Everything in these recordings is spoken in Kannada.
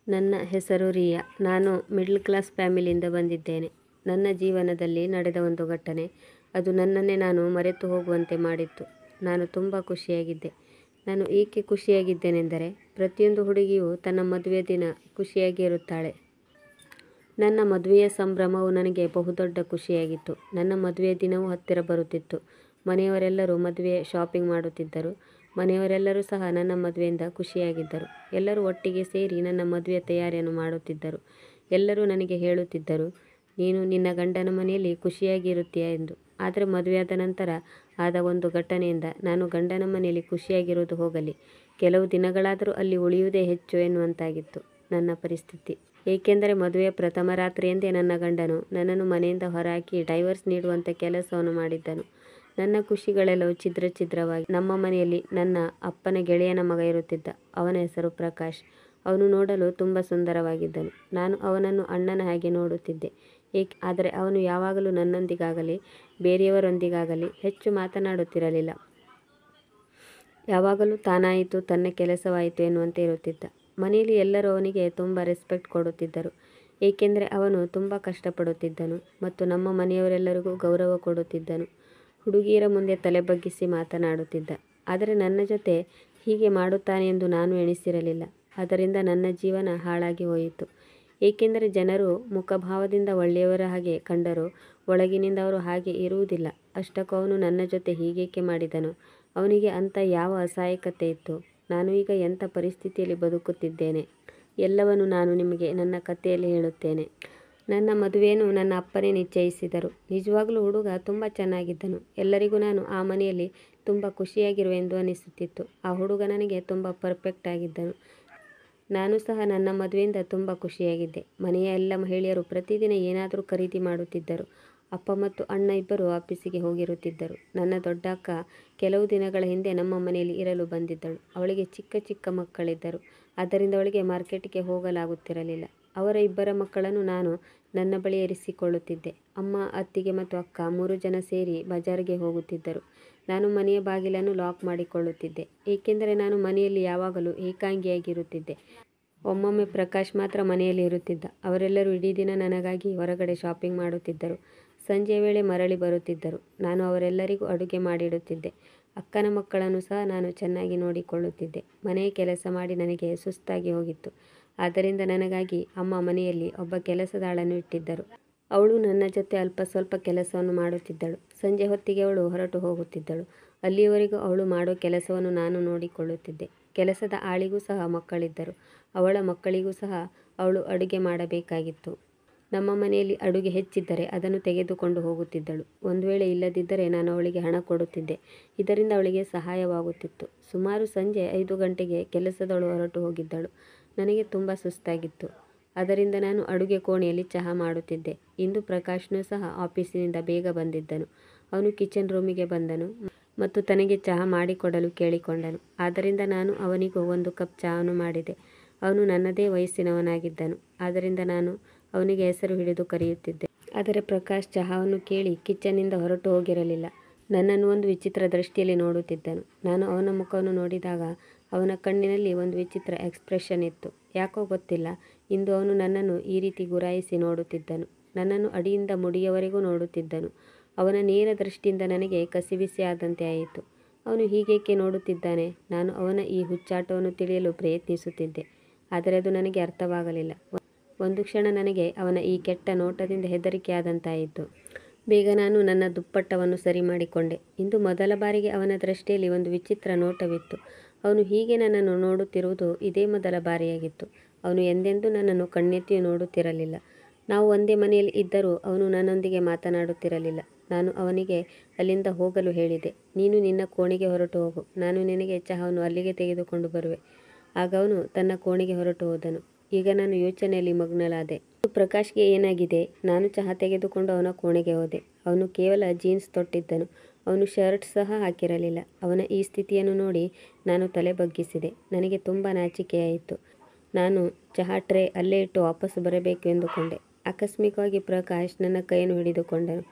ನನ್ನ ಹೆಸರು ರಿಯಾ. ನಾನು ಮಿಡ್ಲ್ ಕ್ಲಾಸ್ ಫ್ಯಾಮಿಲಿಯಿಂದ ಬಂದಿದ್ದೇನೆ. ನನ್ನ ಜೀವನದಲ್ಲಿ ನಡೆದ ಒಂದು ಘಟನೆ, ಅದು ನನ್ನನ್ನೇ ನಾನು ಮರೆತು ಹೋಗುವಂತೆ ಮಾಡಿತ್ತು. ನಾನು ತುಂಬ ಖುಷಿಯಾಗಿದ್ದೆ. ನಾನು ಏಕೆ ಖುಷಿಯಾಗಿದ್ದೇನೆಂದರೆ, ಪ್ರತಿಯೊಂದು ಹುಡುಗಿಯೂ ತನ್ನ ಮದುವೆ ದಿನ ಖುಷಿಯಾಗಿ ಇರುತ್ತಾಳೆ. ನನ್ನ ಮದುವೆಯ ಸಂಭ್ರಮವು ನನಗೆ ಬಹುದೊಡ್ಡ ಖುಷಿಯಾಗಿತ್ತು. ನನ್ನ ಮದುವೆಯ ದಿನವೂ ಹತ್ತಿರ ಬರುತ್ತಿತ್ತು. ಮನೆಯವರೆಲ್ಲರೂ ಮದುವೆ ಶಾಪಿಂಗ್ ಮಾಡುತ್ತಿದ್ದರು. ಮನೆಯವರೆಲ್ಲರೂ ಸಹ ನನ್ನ ಮದುವೆಯಿಂದ ಖುಷಿಯಾಗಿದ್ದರು. ಎಲ್ಲರೂ ಒಟ್ಟಿಗೆ ಸೇರಿ ನನ್ನ ಮದುವೆಯ ತಯಾರಿಯನ್ನು ಮಾಡುತ್ತಿದ್ದರು. ಎಲ್ಲರೂ ನನಗೆ ಹೇಳುತ್ತಿದ್ದರು, ನೀನು ನಿನ್ನ ಗಂಡನ ಮನೆಯಲ್ಲಿ ಖುಷಿಯಾಗಿ ಇರುತ್ತೀಯ ಎಂದು. ಆದರೆ ಮದುವೆಯಾದ ನಂತರ ಆದ ಒಂದು ಘಟನೆಯಿಂದ ನಾನು ಗಂಡನ ಮನೆಯಲ್ಲಿ ಖುಷಿಯಾಗಿರುವುದು ಹೋಗಲಿ, ಕೆಲವು ದಿನಗಳಾದರೂ ಅಲ್ಲಿ ಉಳಿಯುವುದೇ ಹೆಚ್ಚು ಎನ್ನುವಂತಾಗಿತ್ತು ನನ್ನ ಪರಿಸ್ಥಿತಿ. ಏಕೆಂದರೆ ಮದುವೆಯ ಪ್ರಥಮ ರಾತ್ರಿಯಂದೇ ನನ್ನ ಗಂಡನು ನನ್ನನ್ನು ಮನೆಯಿಂದ ಹೊರಹಾಕಿ ಡೈವರ್ಸ್ ನೀಡುವಂಥ ಕೆಲಸವನ್ನು ಮಾಡಿದ್ದನು. ನನ್ನ ಖುಷಿಗಳೆಲ್ಲವೂ ಛಿದ್ರ ಛಿದ್ರವಾಗಿ. ನಮ್ಮ ಮನೆಯಲ್ಲಿ ನನ್ನ ಅಪ್ಪನ ಗೆಳೆಯನ ಮಗ ಇರುತ್ತಿದ್ದ. ಅವನ ಹೆಸರು ಪ್ರಕಾಶ್. ಅವನು ನೋಡಲು ತುಂಬ ಸುಂದರವಾಗಿದ್ದನು. ನಾನು ಅವನನ್ನು ಅಣ್ಣನ ಹಾಗೆ ನೋಡುತ್ತಿದ್ದೆ. ಆದರೆ ಅವನು ಯಾವಾಗಲೂ ನನ್ನೊಂದಿಗಾಗಲಿ ಬೇರೆಯವರೊಂದಿಗಾಗಲಿ ಹೆಚ್ಚು ಮಾತನಾಡುತ್ತಿರಲಿಲ್ಲ. ಯಾವಾಗಲೂ ತಾನಾಯಿತು, ತನ್ನ ಕೆಲಸವಾಯಿತು ಎನ್ನುವಂತೆ ಇರುತ್ತಿದ್ದ. ಮನೆಯಲ್ಲಿ ಎಲ್ಲರೂ ಅವನಿಗೆ ತುಂಬ ರೆಸ್ಪೆಕ್ಟ್ ಕೊಡುತ್ತಿದ್ದರು, ಏಕೆಂದರೆ ಅವನು ತುಂಬ ಕಷ್ಟಪಡುತ್ತಿದ್ದನು ಮತ್ತು ನಮ್ಮ ಮನೆಯವರೆಲ್ಲರಿಗೂ ಗೌರವ ಕೊಡುತ್ತಿದ್ದನು. ಹುಡುಗಿಯರ ಮುಂದೆ ತಲೆ ಬಗ್ಗಿಸಿ ಮಾತನಾಡುತ್ತಿದ್ದ. ಆದರೆ ನನ್ನ ಜೊತೆ ಹೀಗೆ ಮಾಡುತ್ತಾನೆ ಎಂದು ನಾನು ಎಣಿಸಿರಲಿಲ್ಲ. ಅದರಿಂದ ನನ್ನ ಜೀವನ ಹಾಳಾಗಿ ಹೋಯಿತು. ಏಕೆಂದರೆ ಜನರು ಮುಖಭಾವದಿಂದ ಒಳ್ಳೆಯವರ ಹಾಗೆ ಕಂಡರೂ ಒಳಗಿನಿಂದ ಅವರು ಹಾಗೆ ಇರುವುದಿಲ್ಲ. ಅಷ್ಟಕ್ಕೂ ಅವನು ನನ್ನ ಜೊತೆ ಹೀಗೇಕೆ ಮಾಡಿದನು? ಅವನಿಗೆ ಅಂಥ ಯಾವ ಅಸಹಾಯಕತೆ ಇತ್ತು? ನಾನು ಈಗ ಎಂಥ ಪರಿಸ್ಥಿತಿಯಲ್ಲಿ ಬದುಕುತ್ತಿದ್ದೇನೆ? ಎಲ್ಲವನ್ನು ನಾನು ನಿಮಗೆ ನನ್ನ ಕಥೆಯಲ್ಲಿ ಹೇಳುತ್ತೇನೆ. ನನ್ನ ಮದುವೆಯನ್ನು ನನ್ನ ಅಪ್ಪನೇ ನಿಶ್ಚಯಿಸಿದರು. ನಿಜವಾಗಲೂ ಹುಡುಗ ತುಂಬ ಚೆನ್ನಾಗಿದ್ದನು. ಎಲ್ಲರಿಗೂ ನಾನು ಆ ಮನೆಯಲ್ಲಿ ತುಂಬ ಖುಷಿಯಾಗಿರುವೆ ಎಂದು ಅನಿಸುತ್ತಿತ್ತು. ಆ ಹುಡುಗ ನನಗೆ ತುಂಬ ಪರ್ಫೆಕ್ಟ್ ಆಗಿದ್ದನು. ನಾನು ಸಹ ನನ್ನ ಮದುವೆಯಿಂದ ತುಂಬ ಖುಷಿಯಾಗಿದ್ದೆ. ಮನೆಯ ಎಲ್ಲ ಮಹಿಳೆಯರು ಪ್ರತಿದಿನ ಏನಾದರೂ ಖರೀದಿ ಮಾಡುತ್ತಿದ್ದರು. ಅಪ್ಪ ಮತ್ತು ಅಣ್ಣ ಇಬ್ಬರು ಆಫೀಸಿಗೆ ಹೋಗಿರುತ್ತಿದ್ದರು. ನನ್ನ ದೊಡ್ಡ ಅಕ್ಕ ಕೆಲವು ದಿನಗಳ ಹಿಂದೆ ನಮ್ಮ ಮನೆಯಲ್ಲಿ ಇರಲು ಬಂದಿದ್ದಳು. ಅವಳಿಗೆ ಚಿಕ್ಕ ಚಿಕ್ಕ ಮಕ್ಕಳಿದ್ದರು. ಆದ್ದರಿಂದ ಅವಳಿಗೆ ಮಾರ್ಕೆಟ್ಗೆ ಹೋಗಲಾಗುತ್ತಿರಲಿಲ್ಲ. ಅವರ ಇಬ್ಬರ ಮಕ್ಕಳನ್ನು ನಾನು ನನ್ನ ಬಳಿ ಇರಿಸಿಕೊಳ್ಳುತ್ತಿದ್ದೆ. ಅಮ್ಮ, ಅತ್ತಿಗೆ ಮತ್ತು ಅಕ್ಕ 3 ಜನ ಸೇರಿ ಬಜಾರ್ಗೆ ಹೋಗುತ್ತಿದ್ದರು. ನಾನು ಮನೆಯ ಬಾಗಿಲನ್ನು ಲಾಕ್ ಮಾಡಿಕೊಳ್ಳುತ್ತಿದ್ದೆ, ಏಕೆಂದರೆ ನಾನು ಮನೆಯಲ್ಲಿ ಯಾವಾಗಲೂ ಏಕಾಂಗಿಯಾಗಿರುತ್ತಿದ್ದೆ. ಒಮ್ಮೊಮ್ಮೆ ಪ್ರಕಾಶ್ ಮಾತ್ರ ಮನೆಯಲ್ಲಿ ಇರುತ್ತಿದ್ದ. ಅವರೆಲ್ಲರೂ ಇಡೀ ದಿನ ನನಗಾಗಿ ಹೊರಗಡೆ ಶಾಪಿಂಗ್ ಮಾಡುತ್ತಿದ್ದರು. ಸಂಜೆಯ ವೇಳೆ ಮರಳಿ ಬರುತ್ತಿದ್ದರು. ನಾನು ಅವರೆಲ್ಲರಿಗೂ ಅಡುಗೆ ಮಾಡಿಡುತ್ತಿದ್ದೆ. ಅಕ್ಕನ ಮಕ್ಕಳನ್ನು ಸಹ ನಾನು ಚೆನ್ನಾಗಿ ನೋಡಿಕೊಳ್ಳುತ್ತಿದ್ದೆ. ಮನೆಯ ಕೆಲಸ ಮಾಡಿ ನನಗೆ ಸುಸ್ತಾಗಿ ಹೋಗಿತ್ತು. ಆದ್ದರಿಂದ ನನಗಾಗಿ ಅಮ್ಮ ಮನೆಯಲ್ಲಿ ಒಬ್ಬ ಕೆಲಸದಾಳನ್ನು ಇಟ್ಟಿದ್ದರು. ಅವಳು ನನ್ನ ಜೊತೆ ಅಲ್ಪ ಸ್ವಲ್ಪ ಕೆಲಸವನ್ನು ಮಾಡುತ್ತಿದ್ದಳು. ಸಂಜೆ ಹೊತ್ತಿಗೆ ಅವಳು ಹೊರಟು ಹೋಗುತ್ತಿದ್ದಳು. ಅಲ್ಲಿಯವರೆಗೂ ಅವಳು ಮಾಡೋ ಕೆಲಸವನ್ನು ನಾನು ನೋಡಿಕೊಳ್ಳುತ್ತಿದ್ದೆ. ಕೆಲಸದ ಆಳಿಗೂ ಸಹ ಮಕ್ಕಳಿದ್ದರು. ಅವಳ ಮಕ್ಕಳಿಗೂ ಸಹ ಅವಳು ಅಡುಗೆ ಮಾಡಬೇಕಾಗಿತ್ತು. ನಮ್ಮ ಮನೆಯಲ್ಲಿ ಅಡುಗೆ ಹೆಚ್ಚಿದ್ದರೆ ಅದನ್ನು ತೆಗೆದುಕೊಂಡು ಹೋಗುತ್ತಿದ್ದಳು. ಒಂದು ವೇಳೆ ಇಲ್ಲದಿದ್ದರೆ ನಾನು ಅವಳಿಗೆ ಹಣ ಕೊಡುತ್ತಿದ್ದೆ. ಇದರಿಂದ ಅವಳಿಗೆ ಸಹಾಯವಾಗುತ್ತಿತ್ತು. ಸುಮಾರು ಸಂಜೆ 5 ಗಂಟೆಗೆ ಕೆಲಸದವಳು ಹೊರಟು ಹೋಗಿದ್ದಳು. ನನಗೆ ತುಂಬ ಸುಸ್ತಾಗಿತ್ತು. ಅದರಿಂದ ನಾನು ಅಡುಗೆ ಕೋಣೆಯಲ್ಲಿ ಚಹಾ ಮಾಡುತ್ತಿದ್ದೆ. ಇಂದು ಪ್ರಕಾಶ್ನೂ ಸಹ ಆಫೀಸಿನಿಂದ ಬೇಗ ಬಂದಿದ್ದನು. ಅವನು ಕಿಚನ್ ರೂಮಿಗೆ ಬಂದನು ಮತ್ತು ತನಗೆ ಚಹಾ ಮಾಡಿಕೊಡಲು ಕೇಳಿಕೊಂಡನು. ಆದ್ದರಿಂದ ನಾನು ಅವನಿಗೂ 1 ಕಪ್ ಚಹಾವನ್ನು ಮಾಡಿದೆ. ಅವನು ನನ್ನದೇ ವಯಸ್ಸಿನವನಾಗಿದ್ದನು. ಆದ್ದರಿಂದ ನಾನು ಅವನಿಗೆ ಹೆಸರು ಹಿಡಿದು ಕರೆಯುತ್ತಿದ್ದೆ. ಆದರೆ ಪ್ರಕಾಶ್ ಚಹಾವನ್ನು ಕೇಳಿ ಕಿಚನ್ನಿಂದ ಹೊರಟು ಹೋಗಿರಲಿಲ್ಲ. ನನ್ನನ್ನು ಒಂದು ವಿಚಿತ್ರ ದೃಷ್ಟಿಯಲ್ಲಿ ನೋಡುತ್ತಿದ್ದನು. ನಾನು ಅವನ ಮುಖವನ್ನು ನೋಡಿದಾಗ ಅವನ ಕಣ್ಣಿನಲ್ಲಿ ಒಂದು ವಿಚಿತ್ರ ಎಕ್ಸ್ಪ್ರೆಷನ್ ಇತ್ತು. ಯಾಕೋ ಗೊತ್ತಿಲ್ಲ, ಇಂದು ಅವನು ನನ್ನನ್ನು ಈ ರೀತಿ ಗುರಾಯಿಸಿ ನೋಡುತ್ತಿದ್ದನು. ನನ್ನನ್ನು ಅಡಿಯಿಂದ ಮುಡಿಯವರೆಗೂ ನೋಡುತ್ತಿದ್ದನು. ಅವನ ನೇರ ದೃಷ್ಟಿಯಿಂದ ನನಗೆ ಕಸಿವಿಸಿ ಆದಂತೆ ಆಯಿತು. ಅವನು ಹೀಗೇಕೆ ನೋಡುತ್ತಿದ್ದಾನೆ? ನಾನು ಅವನ ಈ ಹುಚ್ಚಾಟವನ್ನು ತಿಳಿಯಲು ಪ್ರಯತ್ನಿಸುತ್ತಿದ್ದೆ. ಆದರೆ ಅದು ನನಗೆ ಅರ್ಥವಾಗಲಿಲ್ಲ. ಒಂದು ಕ್ಷಣ ನನಗೆ ಅವನ ಈ ಕೆಟ್ಟ ನೋಟದಿಂದ ಹೆದರಿಕೆ ಆದಂತಾಯಿತು. ಬೇಗ ನಾನು ನನ್ನ ದುಪ್ಪಟ್ಟವನ್ನು ಸರಿ ಮಾಡಿಕೊಂಡೆ. ಇಂದು ಮೊದಲ ಬಾರಿಗೆ ಅವನ ದೃಷ್ಟಿಯಲ್ಲಿ ಒಂದು ವಿಚಿತ್ರ ನೋಟವಿತ್ತು. ಅವನು ಹೀಗೆ ನನ್ನನ್ನು ನೋಡುತ್ತಿರುವುದು ಇದೇ ಮೊದಲ ಬಾರಿಯಾಗಿತ್ತು. ಅವನು ಎಂದೆಂದೂ ನನ್ನನ್ನು ಕಣ್ಣೆತ್ತಿಯೂ ನೋಡುತ್ತಿರಲಿಲ್ಲ. ನಾವು ಒಂದೇ ಮನೆಯಲ್ಲಿ ಇದ್ದರೂ ಅವನು ನನ್ನೊಂದಿಗೆ ಮಾತನಾಡುತ್ತಿರಲಿಲ್ಲ. ನಾನು ಅವನಿಗೆ ಅಲ್ಲಿಂದ ಹೋಗಲು ಹೇಳಿದೆ. ನೀನು ನಿನ್ನ ಕೋಣೆಗೆ ಹೊರಟು ಹೋಗು, ನಾನು ನಿನಗೆ ಚಹಾವನ್ನು ಅಲ್ಲಿಗೆ ತೆಗೆದುಕೊಂಡು ಬರುವೆ. ಆಗ ಅವನು ತನ್ನ ಕೋಣೆಗೆ ಹೊರಟು ಹೋದನು. ಈಗ ನಾನು ಯೋಚನೆಯಲ್ಲಿ ಮಗ್ನಳಾದೆ. ಪ್ರಕಾಶ್ಗೆ ಏನಾಗಿದೆ? ನಾನು ಚಹಾ ತೆಗೆದುಕೊಂಡು ಅವನ ಕೋಣೆಗೆ ಹೋದೆ. ಅವನು ಕೇವಲ ಜೀನ್ಸ್ ತೊಟ್ಟಿದ್ದನು. ಅವನು ಶರ್ಟ್ ಸಹ ಹಾಕಿರಲಿಲ್ಲ. ಅವನ ಈ ಸ್ಥಿತಿಯನ್ನು ನೋಡಿ ನಾನು ತಲೆ ಬಗ್ಗಿಸಿದೆ. ನನಗೆ ತುಂಬ ನಾಚಿಕೆಯಾಯಿತು. ನಾನು ಚಹಾ ಟ್ರೇ ಅಲ್ಲೇ ಇಟ್ಟು ವಾಪಸ್ಸು ಬರಬೇಕು ಎಂದುಕೊಂಡೆ. ಆಕಸ್ಮಿಕವಾಗಿ ಪ್ರಕಾಶ್ ನನ್ನ ಕೈಯನ್ನು ಹಿಡಿದುಕೊಂಡನು.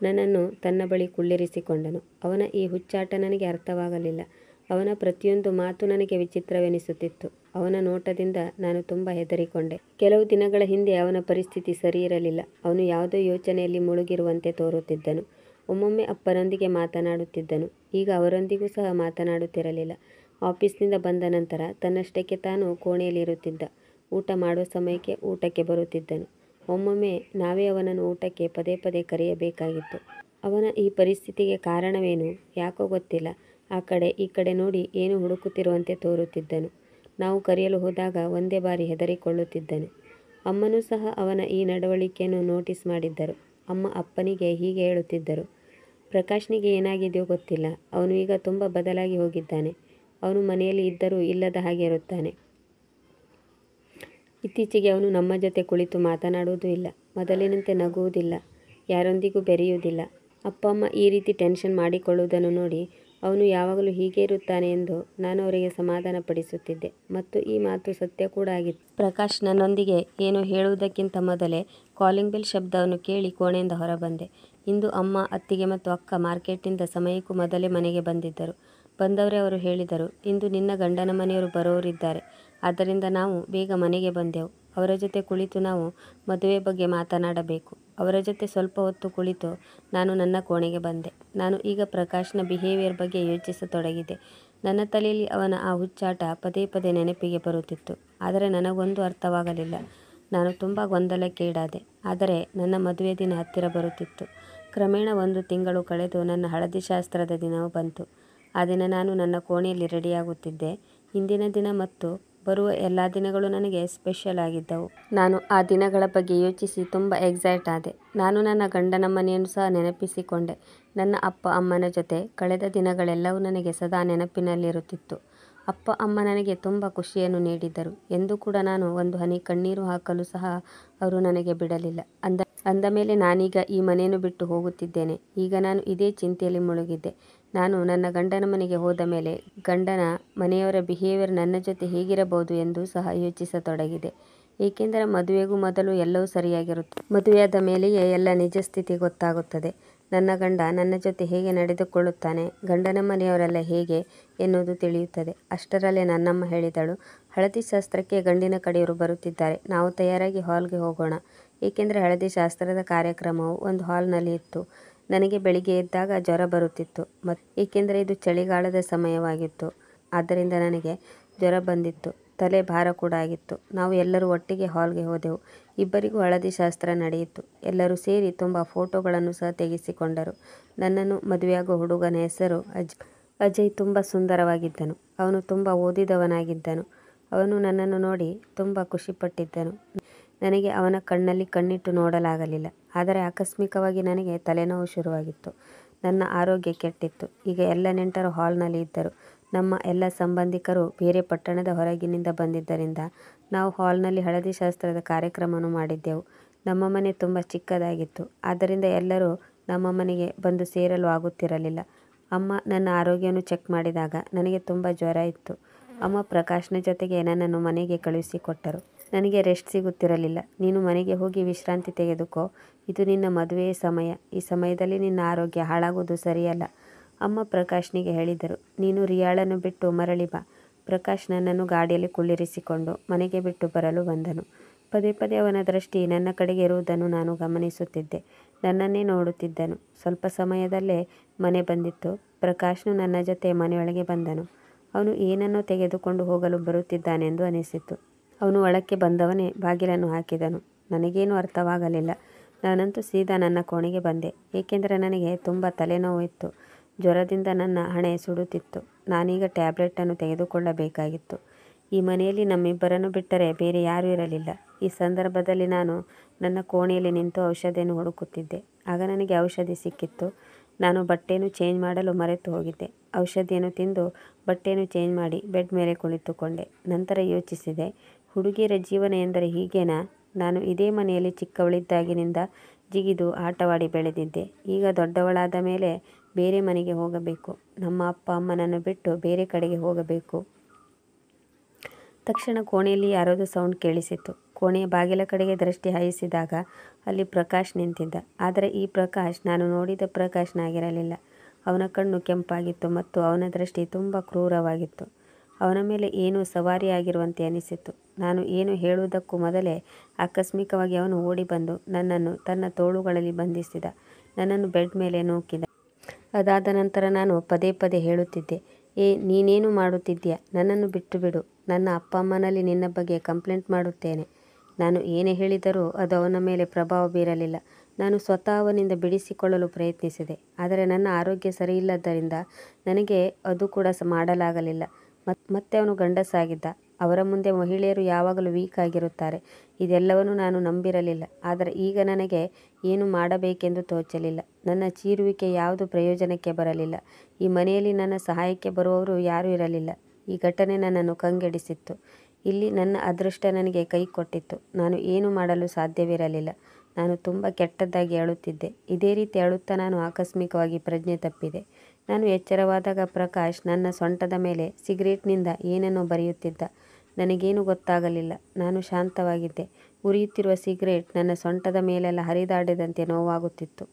ನನ್ನನ್ನು ತನ್ನ ಬಳಿ ಕುಳ್ಳಿರಿಸಿಕೊಂಡನು. ಅವನ ಈ ಹುಚ್ಚಾಟ ನನಗೆ ಅರ್ಥವಾಗಲಿಲ್ಲ. ಅವನ ಪ್ರತಿಯೊಂದು ಮಾತು ನನಗೆ ವಿಚಿತ್ರವೆನಿಸುತ್ತಿತ್ತು. ಅವನ ನೋಟದಿಂದ ನಾನು ತುಂಬ ಹೆದರಿಕೊಂಡೆ. ಕೆಲವು ದಿನಗಳ ಹಿಂದೆ ಅವನ ಪರಿಸ್ಥಿತಿ ಸರಿಯಿರಲಿಲ್ಲ. ಅವನು ಯಾವುದೋ ಯೋಚನೆಯಲ್ಲಿ ಮುಳುಗಿರುವಂತೆ ತೋರುತ್ತಿದ್ದನು. ಒಮ್ಮೊಮ್ಮೆ ಅಪ್ಪನೊಂದಿಗೆ ಮಾತನಾಡುತ್ತಿದ್ದನು. ಈಗ ಅವರೊಂದಿಗೂ ಸಹ ಮಾತನಾಡುತ್ತಿರಲಿಲ್ಲ. ಆಫೀಸ್ನಿಂದ ಬಂದ ನಂತರ ತನ್ನಷ್ಟಕ್ಕೆ ತಾನು ಕೋಣೆಯಲ್ಲಿರುತ್ತಿದ್ದ. ಊಟ ಮಾಡುವ ಸಮಯಕ್ಕೆ ಊಟಕ್ಕೆ ಬರುತ್ತಿದ್ದನು. ಒಮ್ಮೊಮ್ಮೆ ನಾವೇ ಅವನನ್ನು ಊಟಕ್ಕೆ ಪದೇ ಪದೇ ಕರೆಯಬೇಕಾಗಿತ್ತು. ಅವನ ಈ ಪರಿಸ್ಥಿತಿಗೆ ಕಾರಣವೇನು ಯಾಕೋ ಗೊತ್ತಿಲ್ಲ. ಆ ಕಡೆ ಈ ಕಡೆ ನೋಡಿ ಏನೋ ಹುಡುಕುತ್ತಿರುವಂತೆ ತೋರುತ್ತಿದ್ದನು. ನಾವು ಕರೆಯಲು ಹೋದಾಗ ಒಂದೇ ಬಾರಿ ಹೆದರಿಕೊಳ್ಳುತ್ತಿದ್ದನು. ಅಮ್ಮನೂ ಸಹ ಅವನ ಈ ನಡವಳಿಕೆಯನ್ನು ನೋಟಿಸ್ ಮಾಡಿದ್ದರು. ಅಮ್ಮ ಅಪ್ಪನಿಗೆ ಹೀಗೆ ಹೇಳುತ್ತಿದ್ದರು, ಪ್ರಕಾಶ್ನಿಗೆ ಏನಾಗಿದೆಯೋ ಗೊತ್ತಿಲ್ಲ. ಅವನು ಈಗ ತುಂಬ ಬದಲಾಗಿ ಹೋಗಿದ್ದಾನೆ. ಅವನು ಮನೆಯಲ್ಲಿ ಇದ್ದರೂ ಇಲ್ಲದ ಹಾಗೆ ಇರುತ್ತಾನೆ. ಇತ್ತೀಚೆಗೆ ಅವನು ನಮ್ಮ ಜೊತೆ ಕುಳಿತು ಮಾತನಾಡುವುದೂ ಇಲ್ಲ. ಮೊದಲಿನಂತೆ ನಗುವುದಿಲ್ಲ. ಯಾರೊಂದಿಗೂ ಬೆರೆಯುವುದಿಲ್ಲ. ಅಪ್ಪ ಅಮ್ಮ ಈ ರೀತಿ ಟೆನ್ಷನ್ ಮಾಡಿಕೊಳ್ಳುವುದನ್ನು ನೋಡಿ ಅವನು ಯಾವಾಗಲೂ ಹೀಗೆ ಇರುತ್ತಾನೆ ಎಂದು ನಾನು ಅವರಿಗೆ ಸಮಾಧಾನ ಪಡಿಸುತ್ತಿದ್ದೆ. ಮತ್ತು ಈ ಮಾತು ಸತ್ಯ ಕೂಡ ಆಗಿತ್ತು. ಪ್ರಕಾಶ್ ನನ್ನೊಂದಿಗೆ ಏನೋ ಹೇಳುವುದಕ್ಕಿಂತ ಮೊದಲೇ ಕಾಲಿಂಗ್ ಬೆಲ್ ಶಬ್ದವನ್ನು ಕೇಳಿ ಕೋಣೆಯಿಂದ ಹೊರಬಂದೆ. ಇಂದು ಅಮ್ಮ, ಅತ್ತಿಗೆ ಮತ್ತು ಅಕ್ಕ ಮಾರ್ಕೆಟ್ನಿಂದ ಸಮಯಕ್ಕೂ ಮೊದಲೇ ಮನೆಗೆ ಬಂದಿದ್ದರು. ಬಂದವರೇ ಅವರು ಹೇಳಿದರು, ಇಂದು ನಿನ್ನ ಗಂಡನ ಮನೆಯವರು ಬರೋರಿದ್ದಾರೆ. ಆದ್ದರಿಂದ ನಾವು ಬೇಗ ಮನೆಗೆ ಬಂದೆವು. ಅವರ ಜೊತೆ ಕುಳಿತು ನಾವು ಮದುವೆ ಬಗ್ಗೆ ಮಾತನಾಡಬೇಕು. ಅವರ ಜೊತೆ ಸ್ವಲ್ಪ ಹೊತ್ತು ಕುಳಿತು ನಾನು ನನ್ನ ಕೋಣೆಗೆ ಬಂದೆ. ನಾನು ಈಗ ಪ್ರಕಾಶ್ನ ಬಿಹೇವಿಯರ್ ಬಗ್ಗೆ ಯೋಚಿಸತೊಡಗಿದೆ. ನನ್ನ ತಲೆಯಲ್ಲಿ ಅವನ ಆ ಹುಚ್ಚಾಟ ಪದೇ ಪದೇ ನೆನಪಿಗೆ ಬರುತ್ತಿತ್ತು. ಆದರೆ ನನಗೊಂದು ಅರ್ಥವಾಗಲಿಲ್ಲ. ನಾನು ತುಂಬ ಗೊಂದಲಕ್ಕೆ ಈಡಾದೆ. ಆದರೆ ನನ್ನ ಮದುವೆ ದಿನ ಹತ್ತಿರ ಬರುತ್ತಿತ್ತು. ಕ್ರಮೇಣ 1 ತಿಂಗಳು ಕಳೆದು ನನ್ನ ಹಳದಿ ಶಾಸ್ತ್ರದ ದಿನವು ಬಂತು. ಆ ದಿನ ನಾನು ನನ್ನ ಕೋಣೆಯಲ್ಲಿ ರೆಡಿಯಾಗುತ್ತಿದ್ದೆ. ಇಂದಿನ ದಿನ ಮತ್ತು ಬರುವ ಎಲ್ಲ ದಿನಗಳು ನನಗೆ ಸ್ಪೆಷಲ್ ಆಗಿದ್ದವು. ನಾನು ಆ ದಿನಗಳ ಬಗ್ಗೆ ಯೋಚಿಸಿ ತುಂಬ ಎಕ್ಸೈಟ್ ಆದೆ. ನಾನು ನನ್ನ ಗಂಡನ ಮನೆಯನ್ನು ಸಹ ನೆನಪಿಸಿಕೊಂಡೆ. ನನ್ನ ಅಪ್ಪ ಅಮ್ಮನ ಜೊತೆ ಕಳೆದ ದಿನಗಳೆಲ್ಲವೂ ನನಗೆ ಸದಾ ನೆನಪಿನಲ್ಲಿರುತ್ತಿತ್ತು. ಅಪ್ಪ ಅಮ್ಮ ನನಗೆ ತುಂಬ ಖುಷಿಯನ್ನು ನೀಡಿದ್ದರು. ಎಂದೂ ಕೂಡ ನಾನು ಒಂದು ಹನಿ ಕಣ್ಣೀರು ಹಾಕಲು ಸಹ ಅವರು ನನಗೆ ಬಿಡಲಿಲ್ಲ. ಅಂದ ಮೇಲೆ ನಾನೀಗ ಈ ಮನೆಯನ್ನು ಬಿಟ್ಟು ಹೋಗುತ್ತಿದ್ದೇನೆ. ಈಗ ನಾನು ಇದೇ ಚಿಂತೆಯಲ್ಲಿ ಮುಳುಗಿದ್ದೆ. ನಾನು ನನ್ನ ಗಂಡನ ಮನೆಗೆ ಹೋದ ಮೇಲೆ ಗಂಡನ ಮನೆಯವರ ಬಿಹೇವಿಯರ್ ನನ್ನ ಜೊತೆ ಹೇಗಿರಬಹುದು ಎಂದು ಸಹ ಯೋಚಿಸತೊಡಗಿದೆ. ಏಕೆಂದರೆ ಮದುವೆಗೂ ಮೊದಲು ಎಲ್ಲವೂ ಸರಿಯಾಗಿರುತ್ತೆ. ಮದುವೆಯಾದ ಮೇಲೆಯೇ ಎಲ್ಲ ನಿಜ ಸ್ಥಿತಿ ಗೊತ್ತಾಗುತ್ತದೆ. ನನ್ನ ಗಂಡ ನನ್ನ ಜೊತೆ ಹೇಗೆ ನಡೆದುಕೊಳ್ಳುತ್ತಾನೆ, ಗಂಡನ ಮನೆಯವರೆಲ್ಲ ಹೇಗೆ ಎನ್ನುವುದು ತಿಳಿಯುತ್ತದೆ. ಅಷ್ಟರಲ್ಲೇ ನನ್ನಮ್ಮ ಹೇಳಿದಳು, ಹಳದಿ ಶಾಸ್ತ್ರಕ್ಕೆ ಗಂಡಿನ ಕಡೆಯವರು ಬರುತ್ತಿದ್ದಾರೆ. ನಾವು ತಯಾರಾಗಿ ಹಾಲ್ಗೆ ಹೋಗೋಣ. ಏಕೆಂದರೆ ಹಳದಿ ಶಾಸ್ತ್ರದ ಕಾರ್ಯಕ್ರಮವು ಒಂದು ಹಾಲ್ನಲ್ಲಿ ಇತ್ತು. ನನಗೆ ಬೆಳಿಗ್ಗೆ ಎದ್ದಾಗ ಜ್ವರ ಬರುತ್ತಿತ್ತು. ಏಕೆಂದರೆ ಇದು ಚಳಿಗಾಲದ ಸಮಯವಾಗಿತ್ತು. ಆದ್ದರಿಂದ ನನಗೆ ಜ್ವರ ಬಂದಿತ್ತು. ತಲೆ ಭಾರ ಕೂಡ ಆಗಿತ್ತು. ನಾವು ಎಲ್ಲರೂ ಒಟ್ಟಿಗೆ ಹಾಲ್ಗೆ ಹೋದೆವು. ಇಬ್ಬರಿಗೂ ಹಳದಿ ಶಾಸ್ತ್ರ ನಡೆಯಿತು. ಎಲ್ಲರೂ ಸೇರಿ ತುಂಬ ಫೋಟೋಗಳನ್ನು ಸಹ ತೆಗೆಸಿಕೊಂಡರು. ನನ್ನನ್ನು ಮದುವೆಯಾಗುವ ಹುಡುಗನ ಹೆಸರು ಅಜಯ್. ತುಂಬ ಸುಂದರವಾಗಿದ್ದನು. ಅವನು ತುಂಬ ಓದಿದವನಾಗಿದ್ದನು. ಅವನು ನನ್ನನ್ನು ನೋಡಿ ತುಂಬ ಖುಷಿಪಟ್ಟಿದ್ದನು. ನನಗೆ ಅವನ ಕಣ್ಣಲ್ಲಿ ಕಣ್ಣಿಟ್ಟು ನೋಡಲಾಗಲಿಲ್ಲ. ಆದರೆ ಆಕಸ್ಮಿಕವಾಗಿ ನನಗೆ ತಲೆನೋವು ಶುರುವಾಗಿತ್ತು. ನನ್ನ ಆರೋಗ್ಯ ಕೆಟ್ಟಿತ್ತು. ಈಗ ಎಲ್ಲ ನೆಂಟರು ಹಾಲ್ನಲ್ಲಿ ಇದ್ದರು. ನಮ್ಮ ಎಲ್ಲ ಸಂಬಂಧಿಕರು ಬೇರೆ ಪಟ್ಟಣದ ಹೊರಗಿನಿಂದ ಬಂದಿದ್ದರಿಂದ ನಾವು ಹಾಲ್ನಲ್ಲಿ ಹಳದಿ ಶಾಸ್ತ್ರದ ಕಾರ್ಯಕ್ರಮವನ್ನು ಮಾಡಿದ್ದೆವು. ನಮ್ಮ ಮನೆ ತುಂಬ ಚಿಕ್ಕದಾಗಿತ್ತು. ಆದ್ದರಿಂದ ಎಲ್ಲರೂ ನಮ್ಮ ಮನೆಗೆ ಬಂದು ಸೇರಲು ಆಗುತ್ತಿರಲಿಲ್ಲ. ಅಮ್ಮ ನನ್ನ ಆರೋಗ್ಯವನ್ನು ಚೆಕ್ ಮಾಡಿದಾಗ ನನಗೆ ತುಂಬ ಜ್ವರ ಇತ್ತು. ಅಮ್ಮ ಪ್ರಕಾಶ್ನ ಜೊತೆಗೆ ನನ್ನನ್ನು ಮನೆಗೆ ಕಳುಹಿಸಿಕೊಟ್ಟರು. ನನಗೆ ರೆಸ್ಟ್ ಸಿಗುತ್ತಿರಲಿಲ್ಲ. ನೀನು ಮನೆಗೆ ಹೋಗಿ ವಿಶ್ರಾಂತಿ ತೆಗೆದುಕೋ. ಇದು ನಿನ್ನ ಮದುವೆಯ ಸಮಯ. ಈ ಸಮಯದಲ್ಲಿ ನಿನ್ನ ಆರೋಗ್ಯ ಹಾಳಾಗುವುದು ಸರಿಯಲ್ಲ. ಅಮ್ಮ ಪ್ರಕಾಶ್ನಿಗೆ ಹೇಳಿದರು. ನೀನು ರಿಯಾಳನ್ನು ಬಿಟ್ಟು ಮರಳಿ ಬಾ. ಪ್ರಕಾಶ್ ನನ್ನನ್ನು ಗಾಡಿಯಲ್ಲಿ ಕುಳ್ಳಿರಿಸಿಕೊಂಡು ಮನೆಗೆ ಬಿಟ್ಟು ಬರಲು ಬಂದನು. ಪದೇ ಪದೇ ಅವನ ದೃಷ್ಟಿ ನನ್ನ ಕಡೆಗೆ ಇರುವುದನ್ನು ನಾನು ಗಮನಿಸುತ್ತಿದ್ದೆ. ನನ್ನನ್ನೇ ನೋಡುತ್ತಿದ್ದನು. ಸ್ವಲ್ಪ ಸಮಯದಲ್ಲೇ ಮನೆ ಬಂದಿತ್ತು. ಪ್ರಕಾಶ್ನು ನನ್ನ ಜೊತೆ ಮನೆಯೊಳಗೆ ಬಂದನು. ಅವನು ಏನನ್ನೋ ತೆಗೆದುಕೊಂಡು ಹೋಗಲು ಬರುತ್ತಿದ್ದಾನೆಂದು ಅನಿಸಿತು. ಅವನು ಒಳಕ್ಕೆ ಬಂದವನೇ ಬಾಗಿಲನ್ನು ಹಾಕಿದನು. ನನಗೇನೂ ಅರ್ಥವಾಗಲಿಲ್ಲ. ನಾನಂತೂ ಸೀದಾ ನನ್ನ ಕೋಣೆಗೆ ಬಂದೆ. ಏಕೆಂದರೆ ನನಗೆ ತುಂಬ ತಲೆನೋವು ಇತ್ತು. ಜ್ವರದಿಂದ ನನ್ನ ಹಣೆ ಸುಡುತ್ತಿತ್ತು. ನಾನೀಗ ಟ್ಯಾಬ್ಲೆಟನ್ನು ತೆಗೆದುಕೊಳ್ಳಬೇಕಾಗಿತ್ತು. ಈ ಮನೆಯಲ್ಲಿ ನಮ್ಮಿಬ್ಬರನ್ನು ಬಿಟ್ಟರೆ ಬೇರೆ ಯಾರೂ ಇರಲಿಲ್ಲ. ಈ ಸಂದರ್ಭದಲ್ಲಿ ನಾನು ನನ್ನ ಕೋಣೆಯಲ್ಲಿ ನಿಂತು ಔಷಧಿಯನ್ನು ಹುಡುಕುತ್ತಿದ್ದೆ. ಆಗ ನನಗೆ ಔಷಧಿ ಸಿಕ್ಕಿತ್ತು. ನಾನು ಬಟ್ಟೆಯನ್ನು ಚೇಂಜ್ ಮಾಡಲು ಮರೆತು ಹೋಗಿದ್ದೆ. ಔಷಧಿಯನ್ನು ತಿಂದು ಬಟ್ಟೆಯನ್ನು ಚೇಂಜ್ ಮಾಡಿ ಬೆಡ್ ಮೇಲೆ ಕುಳಿತುಕೊಂಡೆ. ನಂತರ ಯೋಚಿಸಿದೆ, ಹುಡುಗಿಯರ ಜೀವನ ಎಂದರೆ ಹೀಗೇನಾ? ನಾನು ಇದೇ ಮನೆಯಲ್ಲಿ ಚಿಕ್ಕವಳಿದ್ದಾಗಿನಿಂದ ಜಿಗಿದು ಆಟವಾಡಿ ಬೆಳೆದಿದ್ದೆ. ಈಗ ದೊಡ್ಡವಳಾದ ಮೇಲೆ ಬೇರೆ ಮನೆಗೆ ಹೋಗಬೇಕು. ನಮ್ಮ ಅಪ್ಪ ಅಮ್ಮನನ್ನು ಬಿಟ್ಟು ಬೇರೆ ಕಡೆಗೆ ಹೋಗಬೇಕು. ತಕ್ಷಣ ಕೋಣೆಯಲ್ಲಿ ಯಾರದೋ ಸೌಂಡ್ ಕೇಳಿಸಿತು. ಕೋಣೆಯ ಬಾಗಿಲ ಕಡೆಗೆ ದೃಷ್ಟಿ ಹಾಯಿಸಿದಾಗ ಅಲ್ಲಿ ಪ್ರಕಾಶ್ ನಿಂತಿದ್ದ. ಆದರೆ ಈ ಪ್ರಕಾಶ್ ನಾನು ನೋಡಿದ ಪ್ರಕಾಶ್ನಾಗಿರಲಿಲ್ಲ. ಅವನ ಕಣ್ಣು ಕೆಂಪಾಗಿತ್ತು ಮತ್ತು ಅವನ ದೃಷ್ಟಿ ತುಂಬ ಕ್ರೂರವಾಗಿತ್ತು. ಅವನ ಮೇಲೆ ಏನೋ ಸವಾರಿಯಾಗಿರುವಂತೆ ಅನಿಸಿತು. ನಾನು ಏನು ಹೇಳುವುದಕ್ಕೂ ಮೊದಲೇ ಆಕಸ್ಮಿಕವಾಗಿ ಅವನು ಓಡಿ ಬಂದು ನನ್ನನ್ನು ತನ್ನ ತೋಳುಗಳಲ್ಲಿ ಬಂಧಿಸಿದ. ನನ್ನನ್ನು ಬೆಡ್ ಮೇಲೆ ನೂಕಿದ. ಅದಾದ ನಂತರ ನಾನು ಪದೇ ಪದೇ ಹೇಳುತ್ತಿದ್ದೆ, ನೀನೇನು ಮಾಡುತ್ತಿದ್ದೀಯ? ನನ್ನನ್ನು ಬಿಟ್ಟು ಬಿಡು. ನನ್ನ ಅಪ್ಪ ಅಮ್ಮನಲ್ಲಿ ನಿನ್ನ ಬಗ್ಗೆ ಕಂಪ್ಲೇಂಟ್ ಮಾಡುತ್ತೇನೆ. ನಾನು ಏನೇ ಹೇಳಿದರೂ ಅದು ಅವನ ಮೇಲೆ ಪ್ರಭಾವ ಬೀರಲಿಲ್ಲ. ನಾನು ಸ್ವತಃ ಅವನಿಂದ ಬಿಡಿಸಿಕೊಳ್ಳಲು ಪ್ರಯತ್ನಿಸಿದೆ. ಆದರೆ ನನ್ನ ಆರೋಗ್ಯ ಸರಿಯಿಲ್ಲದ್ದರಿಂದ ನನಗೆ ಅದು ಕೂಡ ಮಾಡಲಾಗಲಿಲ್ಲ. ಮತ್ತೆ ಅವನು ಗಂಡಸಾಗಿದ್ದ. ಅವರ ಮುಂದೆ ಮಹಿಳೆಯರು ಯಾವಾಗಲೂ ವೀಕ್ ಆಗಿರುತ್ತಾರೆ. ಇದೆಲ್ಲವನ್ನೂ ನಾನು ನಂಬಿರಲಿಲ್ಲ. ಆದರೆ ಈಗ ನನಗೆ ಏನು ಮಾಡಬೇಕೆಂದು ತೋಚಲಿಲ್ಲ. ನನ್ನ ಚೀರುವಿಕೆ ಯಾವುದು ಪ್ರಯೋಜನಕ್ಕೆ ಬರಲಿಲ್ಲ. ಈ ಮನೆಯಲ್ಲಿ ನನ್ನ ಸಹಾಯಕ್ಕೆ ಬರುವವರು ಯಾರೂ ಇರಲಿಲ್ಲ. ಈ ಘಟನೆ ನನ್ನನ್ನು ಕಂಗೆಡಿಸಿತ್ತು. ಇಲ್ಲಿ ನನ್ನ ಅದೃಷ್ಟ ನನಗೆ ಕೈ ಕೊಟ್ಟಿತ್ತು. ನಾನು ಏನು ಮಾಡಲು ಸಾಧ್ಯವಿರಲಿಲ್ಲ. ನಾನು ತುಂಬ ಕೆಟ್ಟದ್ದಾಗಿ ಅಳುತ್ತಿದ್ದೆ. ಇದೇ ರೀತಿ ಅಳುತ್ತಾ ನಾನು ಆಕಸ್ಮಿಕವಾಗಿ ಪ್ರಜ್ಞೆ ತಪ್ಪಿದೆ. ನಾನು ಎಚ್ಚರವಾದಾಗ ಪ್ರಕಾಶ್ ನನ್ನ ಸೊಂಟದ ಮೇಲೆ ಸಿಗರೇಟ್ನಿಂದ ಏನನ್ನೋ ಬರೆಯುತ್ತಿದ್ದ. ನನಗೇನು ಗೊತ್ತಾಗಲಿಲ್ಲ. ನಾನು ಶಾಂತವಾಗಿದ್ದೆ. ಉರಿಯುತ್ತಿರುವ ಸಿಗರೇಟ್ ನನ್ನ ಸೊಂಟದ ಮೇಲೆಲ್ಲ ಹರಿದಾಡಿದಂತೆ ನೋವಾಗುತ್ತಿತ್ತು.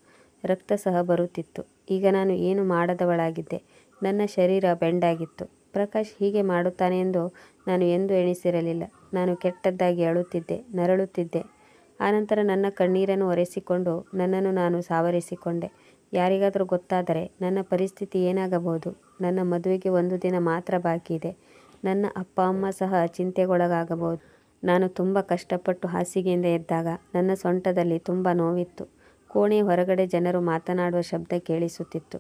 ರಕ್ತ ಸಹ ಬರುತ್ತಿತ್ತು. ಈಗ ನಾನು ಏನು ಮಾಡದವಳಾಗಿದ್ದೆ. ನನ್ನ ಶರೀರ ಬೆಂಡಾಗಿತ್ತು. ಪ್ರಕಾಶ್ ಹೀಗೆ ಮಾಡುತ್ತಾನೆ ಎಂದು ನಾನು ಎಂದೂ ಎಣಿಸಿರಲಿಲ್ಲ. ನಾನು ಕೆಟ್ಟದ್ದಾಗಿ ಅಳುತ್ತಿದ್ದೆ, ನರಳುತ್ತಿದ್ದೆ. ಆನಂತರ ನನ್ನ ಕಣ್ಣೀರನ್ನು ಒರೆಸಿಕೊಂಡು ನನ್ನನ್ನು ನಾನು ಸಾವರಿಸಿಕೊಂಡೆ. ಯಾರಿಗಾದರೂ ಗೊತ್ತಾದರೆ ನನ್ನ ಪರಿಸ್ಥಿತಿ ಏನಾಗಬಹುದು? ನನ್ನ ಮದುವೆಗೆ 1 ದಿನ ಮಾತ್ರ ಬಾಕಿ ಇದೆ. ನನ್ನ ಅಪ್ಪ ಅಮ್ಮ ಸಹ ಚಿಂತೆಗೊಳಗಾಗಬಹುದು. ನಾನು ತುಂಬ ಕಷ್ಟಪಟ್ಟು ಹಾಸಿಗೆಯಿಂದ ಎದ್ದಾಗ ನನ್ನ ಸೊಂಟದಲ್ಲಿ ತುಂಬ ನೋವಿತ್ತು. ಕೋಣೆಯ ಹೊರಗಡೆ ಜನರು ಮಾತನಾಡುವ ಶಬ್ದ ಕೇಳಿಸುತ್ತಿತ್ತು.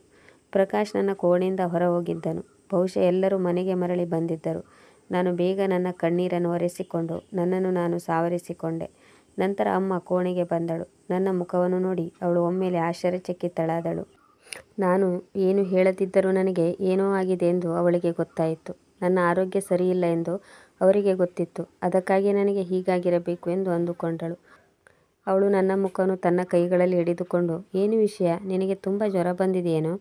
ಪ್ರಕಾಶ್ ನನ್ನ ಕೋಣೆಯಿಂದ ಹೊರ ಹೋಗಿದ್ದನು. ಬಹುಶಃ ಎಲ್ಲರೂ ಮನೆಗೆ ಮರಳಿ ಬಂದಿದ್ದರು. ನಾನು ಬೇಗ ನನ್ನ ಕಣ್ಣೀರನ್ನು ಒರೆಸಿಕೊಂಡು ನನ್ನನ್ನು ನಾನು ಸಾವರಿಸಿಕೊಂಡೆ. ನಂತರ ಅಮ್ಮ ಕೋಣೆಗೆ ಬಂದಳು. ನನ್ನ ಮುಖವನ್ನು ನೋಡಿ ಅವಳು ಒಮ್ಮೆಲೆ ಆಶ್ಚರ್ಯಚಕಿತಳಾದಳು. ನಾನು ಏನು ಹೇಳದಿದ್ದರೂ ನನಗೆ ಏನೋ ಆಗಿದೆ ಎಂದು ಅವಳಿಗೆ ಗೊತ್ತಾಯಿತು. ನನ್ನ ಆರೋಗ್ಯ ಸರಿಯಿಲ್ಲ ಎಂದು ಅವರಿಗೆ ಗೊತ್ತಿತ್ತು. ಅದಕ್ಕಾಗಿ ನನಗೆ ಹೀಗಾಗಿರಬೇಕು ಎಂದು ಅಂದುಕೊಂಡಳು. ಅವಳು ನನ್ನ ಮುಖವನ್ನು ತನ್ನ ಕೈಗಳಲ್ಲಿ ಹಿಡಿದುಕೊಂಡು, ಏನು ವಿಷಯ? ನಿನಗೆ ತುಂಬ ಜ್ವರ ಬಂದಿದೆಯೇನೋ?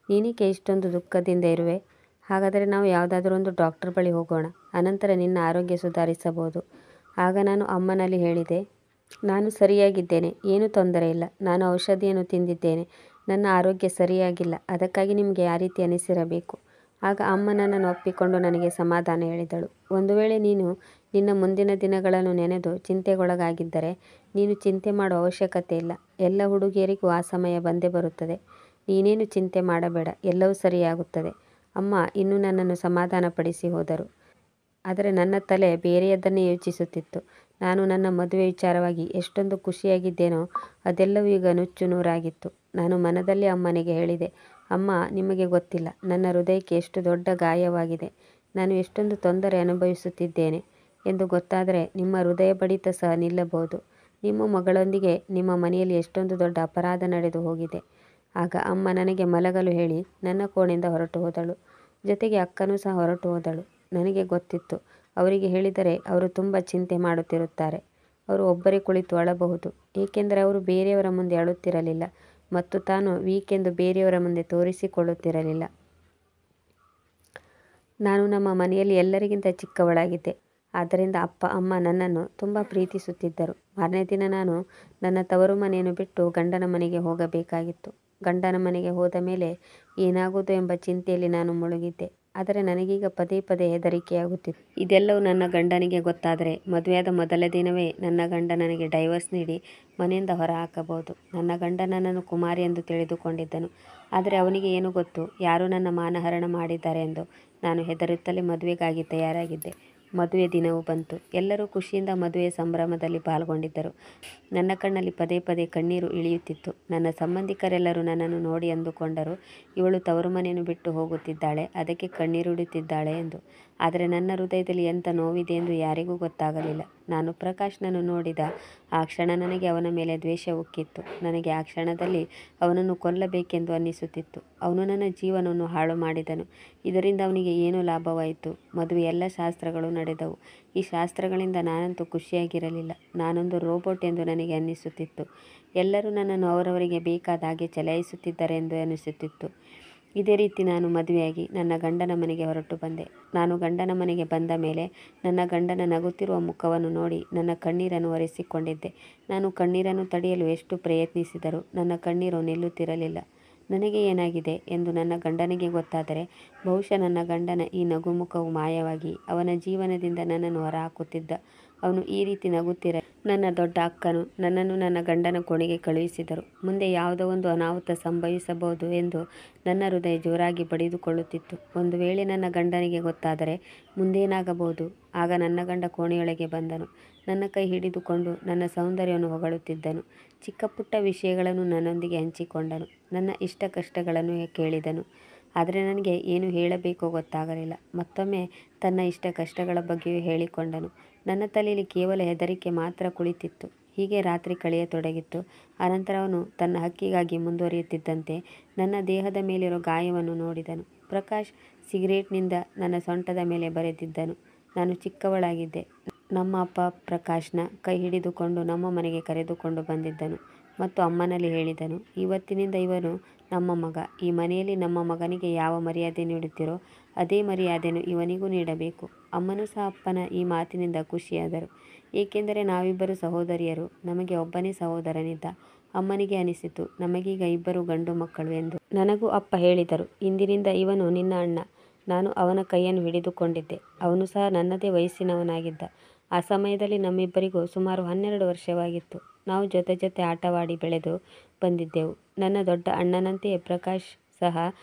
ನೀನೇಕೆ ಇಷ್ಟೊಂದು ದುಃಖದಿಂದ ಇರುವೆ? ಹಾಗಾದರೆ ನಾವು ಯಾವುದಾದರೊಂದು ಡಾಕ್ಟರ್ ಬಳಿ ಹೋಗೋಣ. ಅನಂತರ ನಿನ್ನ ಆರೋಗ್ಯ ಸುಧಾರಿಸಬಹುದು. ಆಗ ನಾನು ಅಮ್ಮನಲ್ಲಿ ಹೇಳಿದೆ, ನಾನು ಸರಿಯಾಗಿದ್ದೇನೆ, ಏನೂ ತೊಂದರೆ ಇಲ್ಲ. ನಾನು ಔಷಧಿಯನ್ನು ತಿಂದಿದ್ದೇನೆ. ನನ್ನ ಆರೋಗ್ಯ ಸರಿಯಾಗಿಲ್ಲ. ಅದಕ್ಕಾಗಿ ನಿಮಗೆ ಆ ರೀತಿ ಅನಿಸಿರಬೇಕು. ಆಗ ಅಮ್ಮ ನನ್ನನ್ನು ಒಪ್ಪಿಕೊಂಡು ನನಗೆ ಸಮಾಧಾನ ಹೇಳಿದಳು. ಒಂದು ವೇಳೆ ನೀನು ನಿನ್ನ ಮುಂದಿನ ದಿನಗಳನ್ನು ನೆನೆದು ಚಿಂತೆಗೊಳಗಾಗಿದ್ದರೆ ನೀನು ಚಿಂತೆ ಮಾಡುವ ಅವಶ್ಯಕತೆ ಇಲ್ಲ. ಎಲ್ಲ ಹುಡುಗಿಯರಿಗೂ ಆ ಸಮಯ ಬಂದೇ ಬರುತ್ತದೆ. ನೀನೇನು ಚಿಂತೆ ಮಾಡಬೇಡ, ಎಲ್ಲವೂ ಸರಿಯಾಗುತ್ತದೆ. ಅಮ್ಮ ಇನ್ನೂ ನನ್ನನ್ನು ಸಮಾಧಾನಪಡಿಸಿ ಹೋದರು. ಆದರೆ ನನ್ನ ತಲೆ ಬೇರೆಯದನ್ನೇ ಯೋಚಿಸುತ್ತಿತ್ತು. ನಾನು ನನ್ನ ಮದುವೆ ವಿಚಾರವಾಗಿ ಎಷ್ಟೊಂದು ಖುಷಿಯಾಗಿದ್ದೇನೋ ಅದೆಲ್ಲವೂ ಈಗ ನುಚ್ಚು ನೂರಾಗಿತ್ತು. ನಾನು ಮನದಲ್ಲಿ ಅಮ್ಮನಿಗೆ ಹೇಳಿದೆ, ಅಮ್ಮ, ನಿಮಗೆ ಗೊತ್ತಿಲ್ಲ ನನ್ನ ಹೃದಯಕ್ಕೆ ಎಷ್ಟು ದೊಡ್ಡ ಗಾಯವಾಗಿದೆ. ನಾನು ಎಷ್ಟೊಂದು ತೊಂದರೆ ಅನುಭವಿಸುತ್ತಿದ್ದೇನೆ ಎಂದು ಗೊತ್ತಾದರೆ ನಿಮ್ಮ ಹೃದಯ ಬಡಿತ ಸಹ ನಿಲ್ಲಬಹುದು. ನಿಮ್ಮ ಮಗಳೊಂದಿಗೆ ನಿಮ್ಮ ಮನೆಯಲ್ಲಿ ಎಷ್ಟೊಂದು ದೊಡ್ಡ ಅಪರಾಧ ನಡೆದು ಹೋಗಿದೆ. ಆಗ ಅಮ್ಮ ನನಗೆ ಮಲಗಲು ಹೇಳಿ ನನ್ನ ಕೋಣೆಯಿಂದ ಹೊರಟು ಹೋದಳು. ಜೊತೆಗೆ ಅಕ್ಕನೂ ಸಹ ಹೊರಟು ಹೋದಳು. ನನಗೆ ಗೊತ್ತಿತ್ತು, ಅವರಿಗೆ ಹೇಳಿದರೆ ಅವರು ತುಂಬ ಚಿಂತೆ ಮಾಡುತ್ತಿರುತ್ತಾರೆ. ಅವರು ಒಬ್ಬರೇ ಕುಳಿತು ಅಳಬಹುದು. ಏಕೆಂದರೆ ಅವರು ಬೇರೆಯವರ ಮುಂದೆ ಅಳುತ್ತಿರಲಿಲ್ಲ ಮತ್ತು ತಾನು ವೀಕೆಂದು ಬೇರೆಯವರ ಮುಂದೆ ತೋರಿಸಿಕೊಳ್ಳುತ್ತಿರಲಿಲ್ಲ. ನಾನು ನಮ್ಮ ಮನೆಯಲ್ಲಿ ಎಲ್ಲರಿಗಿಂತ ಚಿಕ್ಕವಳಾಗಿದ್ದೆ. ಆದ್ದರಿಂದ ಅಪ್ಪ ಅಮ್ಮ ನನ್ನನ್ನು ತುಂಬ ಪ್ರೀತಿಸುತ್ತಿದ್ದರು. ಮಾರನೇ ದಿನ ನಾನು ನನ್ನ ತವರು ಮನೆಯನ್ನು ಬಿಟ್ಟು ಗಂಡನ ಮನೆಗೆ ಹೋಗಬೇಕಾಗಿತ್ತು. ಗಂಡನ ಮನೆಗೆ ಹೋದ ಮೇಲೆ ಏನಾಗುವುದು ಎಂಬ ಚಿಂತೆಯಲ್ಲಿ ನಾನು ಮುಳುಗಿದ್ದೆ. ಆದರೆ ನನಗೀಗ ಪದೇ ಪದೇ ಹೆದರಿಕೆಯಾಗುತ್ತಿತ್ತು. ಇದೆಲ್ಲವೂ ನನ್ನ ಗಂಡನಿಗೆ ಗೊತ್ತಾದರೆ ಮದುವೆಯಾದ ಮೊದಲ ದಿನವೇ ನನ್ನ ಗಂಡ ನನಗೆ ಡೈವರ್ಸ್ ನೀಡಿ ಮನೆಯಿಂದ ಹೊರ ಹಾಕಬಹುದು. ನನ್ನ ಗಂಡ ನನ್ನನ್ನು ಕುಮಾರಿ ಎಂದು ತಿಳಿದುಕೊಂಡಿದ್ದನು. ಆದರೆ ಅವನಿಗೆ ಏನು ಗೊತ್ತು ಯಾರು ನನ್ನ ಮಾನಹರಣ ಮಾಡಿದ್ದಾರೆ ಎಂದು. ನಾನು ಹೆದರುತ್ತಲೇ ಮದುವೆಗಾಗಿ ತಯಾರಾಗಿದ್ದೆ. ಮದುವೆ ದಿನವೂ ಬಂತು. ಎಲ್ಲರೂ ಖುಷಿಯಿಂದ ಮದುವೆಯ ಸಂಭ್ರಮದಲ್ಲಿ ಪಾಲ್ಗೊಂಡಿದ್ದರು. ನನ್ನ ಕಣ್ಣಲ್ಲಿ ಪದೇ ಪದೇ ಕಣ್ಣೀರು ಇಳಿಯುತ್ತಿತ್ತು. ನನ್ನ ಸಂಬಂಧಿಕರೆಲ್ಲರೂ ನನ್ನನ್ನು ನೋಡಿ ಅಂದುಕೊಂಡರು, ಇವಳು ತವರು ಮನೆಯನ್ನು ಬಿಟ್ಟು ಹೋಗುತ್ತಿದ್ದಾಳೆ, ಅದಕ್ಕೆ ಕಣ್ಣೀರಿಡುತ್ತಿದ್ದಾಳೆ ಎಂದು. ಆದರೆ ನನ್ನ ಹೃದಯದಲ್ಲಿ ಎಂಥ ನೋವಿದೆ ಎಂದು ಯಾರಿಗೂ ಗೊತ್ತಾಗಲಿಲ್ಲ. ನಾನು ಪ್ರಕಾಶ್ನನ್ನು ನೋಡಿದ ಆ ಕ್ಷಣ ನನಗೆ ಅವನ ಮೇಲೆ ದ್ವೇಷ ಉಕ್ಕಿತ್ತು. ನನಗೆ ಆ ಕ್ಷಣದಲ್ಲಿ ಅವನನ್ನು ಕೊಲ್ಲಬೇಕೆಂದು ಅನ್ನಿಸುತ್ತಿತ್ತು. ಅವನು ನನ್ನ ಜೀವನವನ್ನು ಹಾಳು ಮಾಡಿದನು. ಇದರಿಂದ ಅವನಿಗೆ ಏನು ಲಾಭವಾಯಿತು? ಮದುವೆ ಎಲ್ಲ ಶಾಸ್ತ್ರಗಳು ನಡೆದವು. ಈ ಶಾಸ್ತ್ರಗಳಿಂದ ನಾನಂತೂ ಖುಷಿಯಾಗಿರಲಿಲ್ಲ. ನಾನೊಂದು ರೋಬೋಟ್ ಎಂದು ನನಗೆ ಅನ್ನಿಸುತ್ತಿತ್ತು. ಎಲ್ಲರೂ ನನ್ನನ್ನು ಅವರವರಿಗೆ ಬೇಕಾದ ಹಾಗೆ ಚಲಾಯಿಸುತ್ತಿದ್ದಾರೆ ಎಂದು ಅನಿಸುತ್ತಿತ್ತು. ಇದೇ ರೀತಿ ನಾನು ಮದುವೆಯಾಗಿ ನನ್ನ ಗಂಡನ ಮನೆಗೆ ಹೊರಟು ಬಂದೆ. ನಾನು ಗಂಡನ ಮನೆಗೆ ಬಂದ ಮೇಲೆ ನನ್ನ ಗಂಡನ ನಗುತ್ತಿರುವ ಮುಖವನ್ನು ನೋಡಿ ನನ್ನ ಕಣ್ಣೀರನ್ನು ಒರೆಸಿಕೊಂಡಿದ್ದೆ. ನಾನು ಕಣ್ಣೀರನ್ನು ತಡೆಯಲು ಎಷ್ಟು ಪ್ರಯತ್ನಿಸಿದರೂ ನನ್ನ ಕಣ್ಣೀರು ನಿಲ್ಲುತ್ತಿರಲಿಲ್ಲ. ನನಗೆ ಏನಾಗಿದೆ ಎಂದು ನನ್ನ ಗಂಡನಿಗೆ ಗೊತ್ತಾದರೆ ಬಹುಶಃ ನನ್ನ ಗಂಡನ ಈ ನಗುಮುಖವು ಮಾಯವಾಗಿ ಅವನ ಜೀವನದಿಂದ ನನ್ನನ್ನು ಹೊರಹಾಕುತ್ತಿದ್ದ. ಅವನು ಈ ರೀತಿ ನಗುತ್ತಿರ ನನ್ನ ದೊಡ್ಡ ಅಕ್ಕನು ನನ್ನನ್ನು ನನ್ನ ಗಂಡನ ಕೋಣೆಗೆ ಕಳುಹಿಸಿದರು. ಮುಂದೆ ಯಾವುದೋ ಒಂದು ಅನಾಹುತ ಸಂಭವಿಸಬಹುದು ಎಂದು ನನ್ನ ಹೃದಯ ಜೋರಾಗಿ ಬಡಿದುಕೊಳ್ಳುತ್ತಿತ್ತು. ಒಂದು ವೇಳೆ ನನ್ನ ಗಂಡನಿಗೆ ಗೊತ್ತಾದರೆ ಮುಂದೇನಾಗಬಹುದು? ಆಗ ನನ್ನ ಗಂಡ ಕೋಣೆಯೊಳಗೆ ಬಂದನು. ನನ್ನ ಕೈ ಹಿಡಿದುಕೊಂಡು ನನ್ನ ಸೌಂದರ್ಯವನ್ನು ಹೊಗಳುತ್ತಿದ್ದನು. ಚಿಕ್ಕ ಪುಟ್ಟ ವಿಷಯಗಳನ್ನು ನನ್ನೊಂದಿಗೆ ಹಂಚಿಕೊಂಡನು. ನನ್ನ ಇಷ್ಟ ಕಷ್ಟಗಳನ್ನು ಕೇಳಿದನು. ಆದರೆ ನನಗೆ ಏನು ಹೇಳಬೇಕೋ ಗೊತ್ತಾಗಲಿಲ್ಲ. ಮತ್ತೊಮ್ಮೆ ತನ್ನ ಇಷ್ಟ ಕಷ್ಟಗಳ ಬಗ್ಗೆಯೂ ಹೇಳಿಕೊಂಡನು. ನನ್ನ ತಲೆಯಲ್ಲಿ ಕೇವಲ ಹೆದರಿಕೆ ಮಾತ್ರ ಕುಳಿತಿತ್ತು. ಹೀಗೆ ರಾತ್ರಿ ಕಳೆಯತೊಡಗಿತ್ತು. ಅನಂತರ ಅವನು ತನ್ನ ಹಕ್ಕಿಗಾಗಿ ಮುಂದುವರಿಯುತ್ತಿದ್ದಂತೆ ನನ್ನ ದೇಹದ ಮೇಲಿರೋ ಗಾಯವನ್ನು ನೋಡಿದನು. ಪ್ರಕಾಶ್ ಸಿಗರೇಟ್ನಿಂದ ನನ್ನ ಸೊಂಟದ ಮೇಲೆ ಬರೆದಿದ್ದನು. ನಾನು ಚಿಕ್ಕವಳಾಗಿದ್ದೆ. ನಮ್ಮ ಅಪ್ಪ ಪ್ರಕಾಶ್ನ ಕೈ ಹಿಡಿದುಕೊಂಡು ನಮ್ಮ ಮನೆಗೆ ಕರೆದುಕೊಂಡು ಬಂದಿದ್ದನು ಮತ್ತು ಅಮ್ಮನಲ್ಲಿ ಹೇಳಿದನು, ಇವತ್ತಿನಿಂದ ಇವನು ನಮ್ಮ ಮಗ. ಈ ಮನೆಯಲ್ಲಿ ನಮ್ಮ ಮಗನಿಗೆ ಯಾವ ಮರ್ಯಾದೆ ನೀಡುತ್ತೀರೋ ಅದೇ ಮರ್ಯಾದೆಯನ್ನು ಇವನಿಗೂ ನೀಡಬೇಕು. ಅಮ್ಮನೂ ಸಹ ಅಪ್ಪನ ಈ ಮಾತಿನಿಂದ ಖುಷಿಯಾದರು. ಏಕೆಂದರೆ ನಾವಿಬ್ಬರು ಸಹೋದರಿಯರು. ನಮಗೆ ಒಬ್ಬನೇ ಸಹೋದರನಿದ್ದ. ಅಮ್ಮನಿಗೆ ಅನಿಸಿತು, ನಮಗೀಗ ಇಬ್ಬರು ಗಂಡು ಮಕ್ಕಳು ಎಂದು. ನನಗೂ ಅಪ್ಪ ಹೇಳಿದರು, ಇಂದಿನಿಂದ ಇವನು ನಿನ್ನ ಅಣ್ಣ. ನಾನು ಅವನ ಕೈಯನ್ನು ಹಿಡಿದುಕೊಂಡಿದ್ದೆ. ಅವನು ಸಹ ನನ್ನದೇ ವಯಸ್ಸಿನವನಾಗಿದ್ದ. ಆ ಸಮಯದಲ್ಲಿ ನಮ್ಮಿಬ್ಬರಿಗೂ ಸುಮಾರು 12 ವರ್ಷವಾಗಿತ್ತು. ನಾವು ಜೊತೆ ಆಟವಾಡಿ ಬೆಳೆದು ಬಂದಿದ್ದೆವು. ನನ್ನ ದೊಡ್ಡ ಅಣ್ಣನಂತೆಯೇ ಪ್ರಕಾಶ್ ಸಹ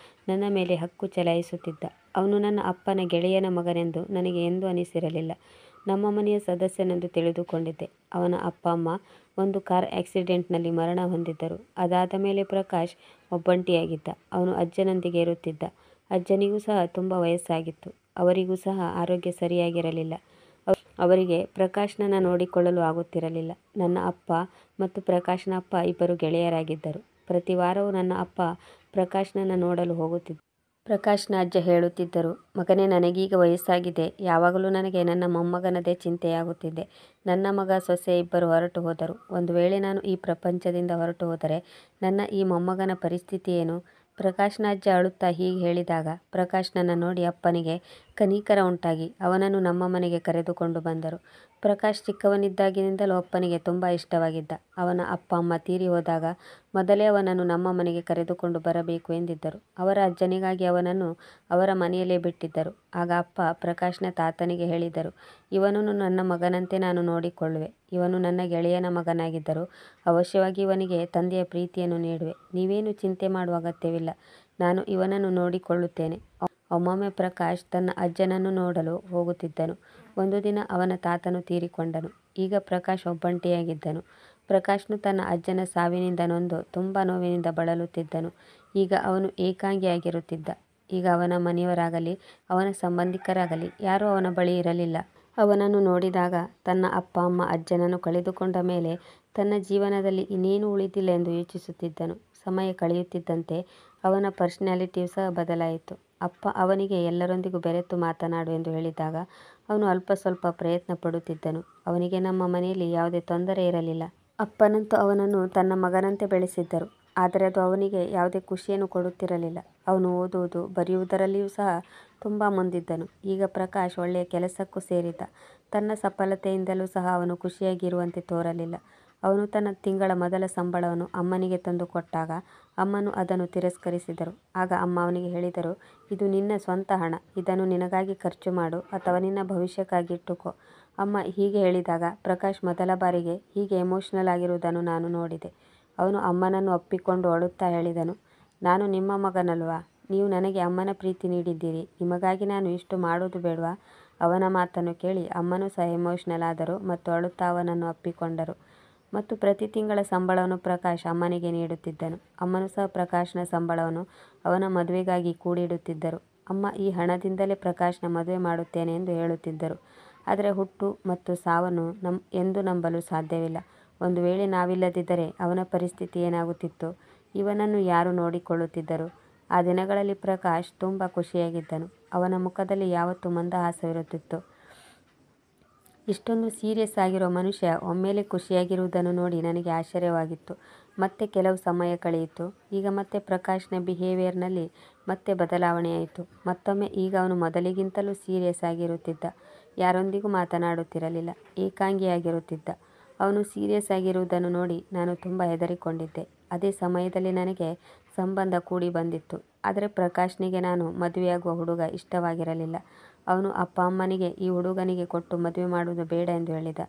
ನನ್ನ ಮೇಲೆ ಹಕ್ಕು ಚಲಾಯಿಸುತ್ತಿದ್ದ. ಅವನು ನನ್ನ ಅಪ್ಪನ ಗೆಳೆಯನ ಮಗನೆಂದು ನನಗೆ ಎಂದೂ ಅನಿಸಿರಲಿಲ್ಲ. ನಮ್ಮ ಮನೆಯ ಸದಸ್ಯನೆಂದು ತಿಳಿದುಕೊಂಡಿದ್ದೆ. ಅವನ ಅಪ್ಪ ಅಮ್ಮ ಒಂದು ಕಾರ್ ಆಕ್ಸಿಡೆಂಟ್ನಲ್ಲಿ ಮರಣ ಹೊಂದಿದ್ದರು. ಅದಾದ ಮೇಲೆ ಪ್ರಕಾಶ್ ಒಬ್ಬಂಟಿಯಾಗಿದ್ದ. ಅವನು ಅಜ್ಜನೊಂದಿಗೆ ಇರುತ್ತಿದ್ದ. ಅಜ್ಜನಿಗೂ ಸಹ ತುಂಬ ವಯಸ್ಸಾಗಿತ್ತು. ಅವರಿಗೂ ಸಹ ಆರೋಗ್ಯ ಸರಿಯಾಗಿರಲಿಲ್ಲ. ಅವರಿಗೆ ಪ್ರಕಾಶ್ನನ್ನು ನೋಡಿಕೊಳ್ಳಲು ಆಗುತ್ತಿರಲಿಲ್ಲ. ನನ್ನ ಅಪ್ಪ ಮತ್ತು ಪ್ರಕಾಶ್ನ ಅಪ್ಪ ಇಬ್ಬರು ಗೆಳೆಯರಾಗಿದ್ದರು. ಪ್ರತಿ ವಾರವೂ ನನ್ನ ಅಪ್ಪ ಪ್ರಕಾಶ್ನನ್ನು ನೋಡಲು ಹೋಗುತ್ತಿದ್ದರು. ಪ್ರಕಾಶ್ನ ಅಜ್ಜ ಹೇಳುತ್ತಿದ್ದರು, ಮಗನೇ, ನನಗೀಗ ವಯಸ್ಸಾಗಿದೆ. ಯಾವಾಗಲೂ ನನಗೆ ನನ್ನ ಮೊಮ್ಮಗನದೇ ಚಿಂತೆಯಾಗುತ್ತಿದೆ. ನನ್ನ ಮಗ ಸೊಸೆ ಇಬ್ಬರು ಹೊರಟು ಹೋದರು. ಒಂದು ವೇಳೆ ನಾನು ಈ ಪ್ರಪಂಚದಿಂದ ಹೊರಟು ಹೋದರೆ ನನ್ನ ಈ ಮೊಮ್ಮಗನ ಪರಿಸ್ಥಿತಿ ಏನು? ಪ್ರಕಾಶ್ನ ಅಜ್ಜ ಅಳುತ್ತಾ ಹೀಗೆ ಹೇಳಿದಾಗ ಪ್ರಕಾಶ್ನನ್ನು ನೋಡಿ ಅಪ್ಪನಿಗೆ ಕನಿಕರ ಉಂಟಾಗಿ ಅವನನ್ನು ನಮ್ಮ ಮನೆಗೆ ಕರೆದುಕೊಂಡು ಬಂದರು. ಪ್ರಕಾಶ್ ಚಿಕ್ಕವನಿದ್ದಾಗಿನಿಂದಲೂ ಅಪ್ಪನಿಗೆ ತುಂಬ ಇಷ್ಟವಾಗಿದ್ದ. ಅವನ ಅಪ್ಪ ಅಮ್ಮ ತೀರಿ ಹೋದಾಗ ಮೊದಲೇ ಅವನನ್ನು ನಮ್ಮ ಮನೆಗೆ ಕರೆದುಕೊಂಡು ಬರಬೇಕು ಎಂದಿದ್ದರು. ಅವರ ಅಜ್ಜನಿಗಾಗಿ ಅವನನ್ನು ಅವರ ಮನೆಯಲ್ಲೇ ಬಿಟ್ಟಿದ್ದರು. ಆಗ ಅಪ್ಪ ಪ್ರಕಾಶ್ನ ತಾತನಿಗೆ ಹೇಳಿದರು, ಇವನನ್ನು ನನ್ನ ಮಗನಂತೆ ನಾನು ನೋಡಿಕೊಳ್ಳುವೆ. ಇವನು ನನ್ನ ಗೆಳೆಯನ ಮಗನಾಗಿದ್ದರೂ ಅವಶ್ಯವಾಗಿ ಇವನಿಗೆ ತಂದೆಯ ಪ್ರೀತಿಯನ್ನು ನೀಡುವೆ. ನೀವೇನು ಚಿಂತೆ ಮಾಡುವ ಅಗತ್ಯವಿಲ್ಲ. ನಾನು ಇವನನ್ನು ನೋಡಿಕೊಳ್ಳುತ್ತೇನೆ. ಒಮ್ಮೊಮ್ಮೆ ಪ್ರಕಾಶ್ ತನ್ನ ಅಜ್ಜನನ್ನು ನೋಡಲು ಹೋಗುತ್ತಿದ್ದನು. ಒಂದು ದಿನ ಅವನ ತಾತನು ತೀರಿಕೊಂಡನು. ಈಗ ಪ್ರಕಾಶ್ ಒಬ್ಬಂಟಿಯಾಗಿದ್ದನು. ಪ್ರಕಾಶ್ನು ತನ್ನ ಅಜ್ಜನ ಸಾವಿನಿಂದ ನೊಂದು ತುಂಬ ನೋವಿನಿಂದ ಬಳಲುತ್ತಿದ್ದನು. ಈಗ ಅವನು ಏಕಾಂಗಿಯಾಗಿರುತ್ತಿದ್ದ. ಈಗ ಅವನ ಮನೆಯವರಾಗಲಿ ಅವನ ಸಂಬಂಧಿಕರಾಗಲಿ ಯಾರೂ ಅವನ ಬಳಿ ಇರಲಿಲ್ಲ. ಅವನನ್ನು ನೋಡಿದಾಗ ತನ್ನ ಅಪ್ಪ ಅಮ್ಮ ಅಜ್ಜನನ್ನು ಕಳೆದುಕೊಂಡ ಮೇಲೆ ತನ್ನ ಜೀವನದಲ್ಲಿ ಇನ್ನೇನೂ ಉಳಿದಿಲ್ಲ ಎಂದು ಯೋಚಿಸುತ್ತಿದ್ದನು. ಸಮಯ ಕಳೆಯುತ್ತಿದ್ದಂತೆ ಅವನ ಪರ್ಸನಾಲಿಟಿಯೂ ಸಹ ಬದಲಾಯಿತು. ಅಪ್ಪ ಅವನಿಗೆ ಎಲ್ಲರೊಂದಿಗೂ ಬೆರೆತು ಮಾತನಾಡು ಎಂದು ಹೇಳಿದಾಗ ಅವನು ಅಲ್ಪ ಸ್ವಲ್ಪ ಪ್ರಯತ್ನ ಪಡುತ್ತಿದ್ದನು. ಅವನಿಗೆ ನಮ್ಮ ಮನೆಯಲ್ಲಿ ಯಾವುದೇ ತೊಂದರೆ ಇರಲಿಲ್ಲ. ಅಪ್ಪನಂತೂ ಅವನನ್ನು ತನ್ನ ಮಗನಂತೆ ಬೆಳೆಸಿದ್ದರು. ಆದರೆ ಅದು ಅವನಿಗೆ ಯಾವುದೇ ಖುಷಿಯನ್ನು ಕೊಡುತ್ತಿರಲಿಲ್ಲ. ಅವನು ಓದುವುದು ಬರೆಯುವುದರಲ್ಲಿಯೂ ಸಹ ತುಂಬ ಮುಂದಿದ್ದನು. ಈಗ ಪ್ರಕಾಶ್ ಒಳ್ಳೆಯ ಕೆಲಸಕ್ಕೂ ಸೇರಿದ್ದ. ತನ್ನ ಸಫಲತೆಯಿಂದಲೂ ಸಹ ಅವನು ಖುಷಿಯಾಗಿರುವಂತೆ ತೋರಲಿಲ್ಲ. ಅವನು ತನ್ನ ತಿಂಗಳ ಮೊದಲ ಸಂಬಳವನ್ನು ಅಮ್ಮನಿಗೆ ತಂದು ಕೊಟ್ಟಾಗ ಅಮ್ಮನು ಅದನ್ನು ತಿರಸ್ಕರಿಸಿದರು. ಆಗ ಅಮ್ಮ ಅವನಿಗೆ ಹೇಳಿದರು, ಇದು ನಿನ್ನ ಸ್ವಂತ ಹಣ. ಇದನ್ನು ನಿನಗಾಗಿ ಖರ್ಚು ಮಾಡು ಅಥವಾ ನಿನ್ನ ಭವಿಷ್ಯಕ್ಕಾಗಿ ಇಟ್ಟುಕೋ. ಅಮ್ಮ ಹೀಗೆ ಹೇಳಿದಾಗ ಪ್ರಕಾಶ್ ಮೊದಲ ಬಾರಿಗೆ ಹೀಗೆ ಎಮೋಷನಲ್ ಆಗಿರುವುದನ್ನು ನಾನು ನೋಡಿದೆ. ಅವನು ಅಮ್ಮನನ್ನು ಅಪ್ಪಿಕೊಂಡು ಅಳುತ್ತಾ ಹೇಳಿದನು, ನಾನು ನಿಮ್ಮ ಮಗನಲ್ವಾ? ನೀವು ನನಗೆ ಅಮ್ಮನ ಪ್ರೀತಿ ನೀಡಿದ್ದೀರಿ. ನಿಮಗಾಗಿ ನಾನು ಇಷ್ಟು ಮಾಡೋದು ಬೇಡವಾ? ಅವನ ಮಾತನ್ನು ಕೇಳಿ ಅಮ್ಮನೂ ಸಹ ಎಮೋಷನಲ್ ಆದರು ಮತ್ತು ಅಳುತ್ತಾ ಅವನನ್ನು ಅಪ್ಪಿಕೊಂಡರು. ಮತ್ತು ಪ್ರತಿ ತಿಂಗಳ ಸಂಬಳವನ್ನು ಪ್ರಕಾಶ್ ಅಮ್ಮನಿಗೆ ನೀಡುತ್ತಿದ್ದನು. ಅಮ್ಮನೂ ಸಹ ಪ್ರಕಾಶ್ನ ಸಂಬಳವನ್ನು ಅವನ ಮದುವೆಗಾಗಿ ಕೂಡಿಡುತ್ತಿದ್ದರು. ಅಮ್ಮ ಈ ಹಣದಿಂದಲೇ ಪ್ರಕಾಶ್ನ ಮದುವೆ ಮಾಡುತ್ತೇನೆ ಎಂದು ಹೇಳುತ್ತಿದ್ದರು. ಆದರೆ ಹುಟ್ಟು ಮತ್ತು ಸಾವನ್ನು ಎಂದು ನಂಬಲು ಸಾಧ್ಯವಿಲ್ಲ. ಒಂದು ವೇಳೆ ನಾವಿಲ್ಲದಿದ್ದರೆ ಅವನ ಪರಿಸ್ಥಿತಿ ಏನಾಗುತ್ತಿತ್ತು? ಇವನನ್ನು ಯಾರು ನೋಡಿಕೊಳ್ಳುತ್ತಿದ್ದರು? ಆ ದಿನಗಳಲ್ಲಿ ಪ್ರಕಾಶ್ ತುಂಬ ಖುಷಿಯಾಗಿದ್ದನು. ಅವನ ಮುಖದಲ್ಲಿ ಯಾವತ್ತೂ ಮಂದಹಾಸವಿರುತ್ತಿತ್ತು. ಇಷ್ಟೊಂದು ಸೀರಿಯಸ್ ಆಗಿರೋ ಮನುಷ್ಯ ಒಮ್ಮೆಲೇ ಖುಷಿಯಾಗಿರುವುದನ್ನು ನೋಡಿ ನನಗೆ ಆಶ್ಚರ್ಯವಾಗಿತ್ತು. ಮತ್ತೆ ಕೆಲವು ಸಮಯ ಕಳೆಯಿತು. ಈಗ ಮತ್ತೆ ಪ್ರಕಾಶ್ನ ಬಿಹೇವಿಯರ್ನಲ್ಲಿ ಮತ್ತೆ ಬದಲಾವಣೆಯಾಯಿತು. ಮತ್ತೊಮ್ಮೆ ಈಗ ಅವನು ಮೊದಲಿಗಿಂತಲೂ ಸೀರಿಯಸ್ ಆಗಿರುತ್ತಿದ್ದ. ಯಾರೊಂದಿಗೂ ಮಾತನಾಡುತ್ತಿರಲಿಲ್ಲ. ಏಕಾಂಗಿಯಾಗಿರುತ್ತಿದ್ದ. ಅವನು ಸೀರಿಯಸ್ ಆಗಿರುವುದನ್ನು ನೋಡಿ ನಾನು ತುಂಬ ಹೆದರಿಕೊಂಡಿದ್ದೆ. ಅದೇ ಸಮಯದಲ್ಲಿ ನನಗೆ ಸಂಬಂಧ ಕೂಡಿ ಬಂದಿತ್ತು. ಆದರೆ ಪ್ರಕಾಶ್ನಿಗೆ ನಾನು ಮದುವೆಯಾಗುವ ಹುಡುಗ ಇಷ್ಟವಾಗಿರಲಿಲ್ಲ. ಅವನು ಅಪ್ಪ ಅಮ್ಮನಿಗೆ ಈ ಹುಡುಗನಿಗೆ ಕೊಟ್ಟು ಮದುವೆ ಮಾಡುವುದು ಬೇಡ ಎಂದು ಹೇಳಿದ.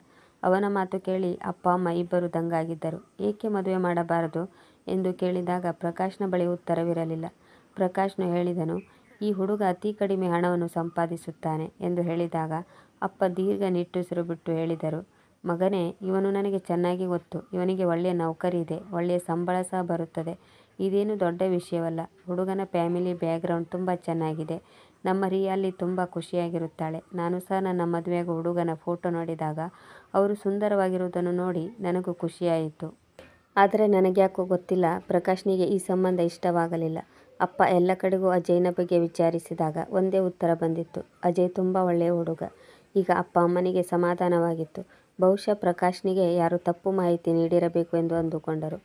ಅವನ ಮಾತು ಕೇಳಿ ಅಪ್ಪ ಅಮ್ಮ ಇಬ್ಬರು ದಂಗಾಗಿದ್ದರು. ಏಕೆ ಮದುವೆ ಮಾಡಬಾರದು ಎಂದು ಕೇಳಿದಾಗ ಪ್ರಕಾಶ್ನ ಬಳಿ ಉತ್ತರವಿರಲಿಲ್ಲ. ಪ್ರಕಾಶ್ನು ಹೇಳಿದನು, ಈ ಹುಡುಗ ಅತಿ ಕಡಿಮೆ ಹಣವನ್ನು ಸಂಪಾದಿಸುತ್ತಾನೆ ಎಂದು ಹೇಳಿದಾಗ ಅಪ್ಪ ದೀರ್ಘ ನಿಟ್ಟುಸಿರು ಬಿಟ್ಟು ಹೇಳಿದರು, ಮಗನೇ, ಇವನು ನನಗೆ ಚೆನ್ನಾಗಿ ಗೊತ್ತು. ಇವನಿಗೆ ಒಳ್ಳೆಯ ನೌಕರಿ ಇದೆ, ಒಳ್ಳೆಯ ಸಂಬಳ ಸಹ ಬರುತ್ತದೆ. ಇದೇನು ದೊಡ್ಡ ವಿಷಯವಲ್ಲ. ಹುಡುಗನ ಫ್ಯಾಮಿಲಿ ಬ್ಯಾಕ್ಗ್ರೌಂಡ್ ತುಂಬ ಚೆನ್ನಾಗಿದೆ. ನಮ್ಮ ರಿಯಾಲಿ ತುಂಬ ಖುಷಿಯಾಗಿರುತ್ತಾಳೆ. ನಾನು ಸಹ ನನ್ನ ಮದುವೆಯಾಗುವ ಹುಡುಗನ ಫೋಟೋ ನೋಡಿದಾಗ ಅವರು ಸುಂದರವಾಗಿರುವುದನ್ನು ನೋಡಿ ನನಗೂ ಖುಷಿಯಾಯಿತು. ಆದರೆ ನನಗ್ಯಾಕೋ ಗೊತ್ತಿಲ್ಲ, ಪ್ರಕಾಶ್ನಿಗೆ ಈ ಸಂಬಂಧ ಇಷ್ಟವಾಗಲಿಲ್ಲ. ಅಪ್ಪ ಎಲ್ಲ ಕಡೆಗೂ ಅಜಯ್ನ ಬಗ್ಗೆ ವಿಚಾರಿಸಿದಾಗ ಒಂದೇ ಉತ್ತರ ಬಂದಿತ್ತು, ಅಜಯ್ ತುಂಬ ಒಳ್ಳೆಯ ಹುಡುಗ. ಈಗ ಅಪ್ಪ ಅಮ್ಮನಿಗೆ ಸಮಾಧಾನವಾಗಿತ್ತು. ಬಹುಶಃ ಪ್ರಕಾಶ್ನಿಗೆ ಯಾರೋ ತಪ್ಪು ಮಾಹಿತಿ ನೀಡಿರಬೇಕು ಎಂದು ಅಂದುಕೊಂಡರು.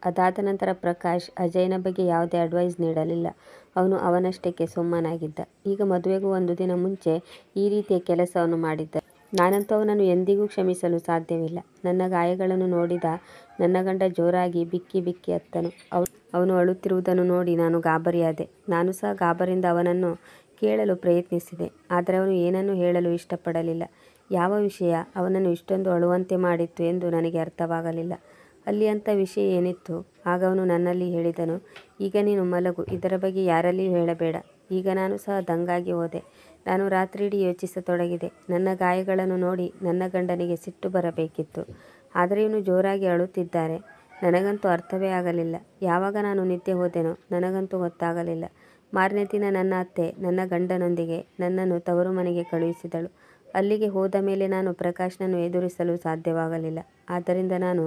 ಅದಾದ ನಂತರ ಪ್ರಕಾಶ್ ಅಜಯ್ನ ಬಗ್ಗೆ ಯಾವುದೇ ಅಡ್ವೈಸ್ ನೀಡಲಿಲ್ಲ. ಅವನು ಅವನಷ್ಟಕ್ಕೆ ಸುಮ್ಮನಾಗಿದ್ದ. ಈಗ ಮದುವೆಗೂ ಒಂದು ದಿನ ಮುಂಚೆ ಈ ರೀತಿಯ ಕೆಲಸವನ್ನು ಮಾಡಿದ್ದ. ನಾನಂತೂ ಅವನನ್ನು ಎಂದಿಗೂ ಕ್ಷಮಿಸಲು ಸಾಧ್ಯವಿಲ್ಲ. ನನ್ನ ಗಾಯಗಳನ್ನು ನೋಡಿದ ನನ್ನ ಗಂಡ ಜೋರಾಗಿ ಬಿಕ್ಕಿ ಬಿಕ್ಕಿ ಅತ್ತನು. ಅವನು ಅಳುತ್ತಿರುವುದನ್ನು ನೋಡಿ ನಾನು ಗಾಬರಿಯಾದೆ. ನಾನು ಸಹ ಗಾಬರಿಯಿಂದ ಅವನನ್ನು ಕೇಳಲು ಪ್ರಯತ್ನಿಸಿದೆ. ಆದರೆ ಅವನು ಏನನ್ನೂ ಹೇಳಲು ಇಷ್ಟಪಡಲಿಲ್ಲ. ಯಾವ ವಿಷಯ ಅವನನ್ನು ಇಷ್ಟೊಂದು ಅಳುವಂತೆ ಮಾಡಿತ್ತು ಎಂದು ನನಗೆ ಅರ್ಥವಾಗಲಿಲ್ಲ. ಅಲ್ಲಿ ಅಂಥ ವಿಷಯ ಏನಿತ್ತು? ಆಗ ಅವನು ನನ್ನಲ್ಲಿ ಹೇಳಿದನು, ಈಗ ನೀನು ಮಲಗು, ಇದರ ಬಗ್ಗೆ ಯಾರಲ್ಲಿಯೂ ಹೇಳಬೇಡ. ಈಗ ನಾನು ಸಹ ದಂಗಾಗಿ ಹೋದೆ. ನಾನು ರಾತ್ರಿಯಿಡೀ ಯೋಚಿಸತೊಡಗಿದೆ. ನನ್ನ ಗಾಯಗಳನ್ನು ನೋಡಿ ನನ್ನ ಗಂಡನಿಗೆ ಸಿಟ್ಟು ಬರಬೇಕಿತ್ತು. ಆದರೆ ಇವನು ಜೋರಾಗಿ ಅಳುತ್ತಿದ್ದಾರೆ. ನನಗಂತೂ ಅರ್ಥವೇ ಆಗಲಿಲ್ಲ. ಯಾವಾಗ ನಾನು ನಿದ್ದೆ ಹೋದೆನೋ ನನಗಂತೂ ಗೊತ್ತಾಗಲಿಲ್ಲ. ಮಾರನೇ ದಿನ ನನ್ನ ಅತ್ತೆ ನನ್ನ ಗಂಡನೊಂದಿಗೆ ನನ್ನನ್ನು ತವರು ಮನೆಗೆ ಕಳುಹಿಸಿದಳು. ಅಲ್ಲಿಗೆ ಹೋದ ಮೇಲೆ ನಾನು ಪ್ರಕಾಶ್ನನ್ನು ಎದುರಿಸಲು ಸಾಧ್ಯವಾಗಲಿಲ್ಲ. ಆದ್ದರಿಂದ ನಾನು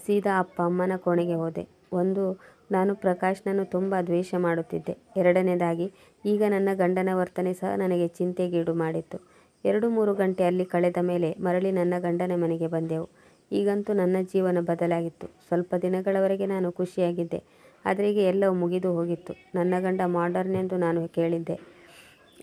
ಸೀದಾ ಅಪ್ಪ ಅಮ್ಮನ ಕೋಣೆಗೆ ಹೋದೆ. ಒಂದು, ನಾನು ಪ್ರಕಾಶ್ನನ್ನು ತುಂಬ ದ್ವೇಷ ಮಾಡುತ್ತಿದ್ದೆ. ಎರಡನೇದಾಗಿ, ಈಗ ನನ್ನ ಗಂಡನ ವರ್ತನೆ ಸಹ ನನಗೆ ಚಿಂತೆಗೀಡು ಮಾಡಿತ್ತು. 2-3 ಗಂಟೆ ಅಲ್ಲಿ ಕಳೆದ ಮೇಲೆ ಮರಳಿ ನನ್ನ ಗಂಡನ ಮನೆಗೆ ಬಂದೆವು. ಈಗಂತೂ ನನ್ನ ಜೀವನ ಬದಲಾಗಿತ್ತು. ಸ್ವಲ್ಪ ದಿನಗಳವರೆಗೆ ನಾನು ಖುಷಿಯಾಗಿದ್ದೆ. ಆದರೆ ಈಗ ಎಲ್ಲವೂ ಮುಗಿದು ಹೋಗಿತ್ತು. ನನ್ನ ಗಂಡ ಮಾಡರ್ನ್ ಎಂದು ನಾನು ಕೇಳಿದ್ದೆ.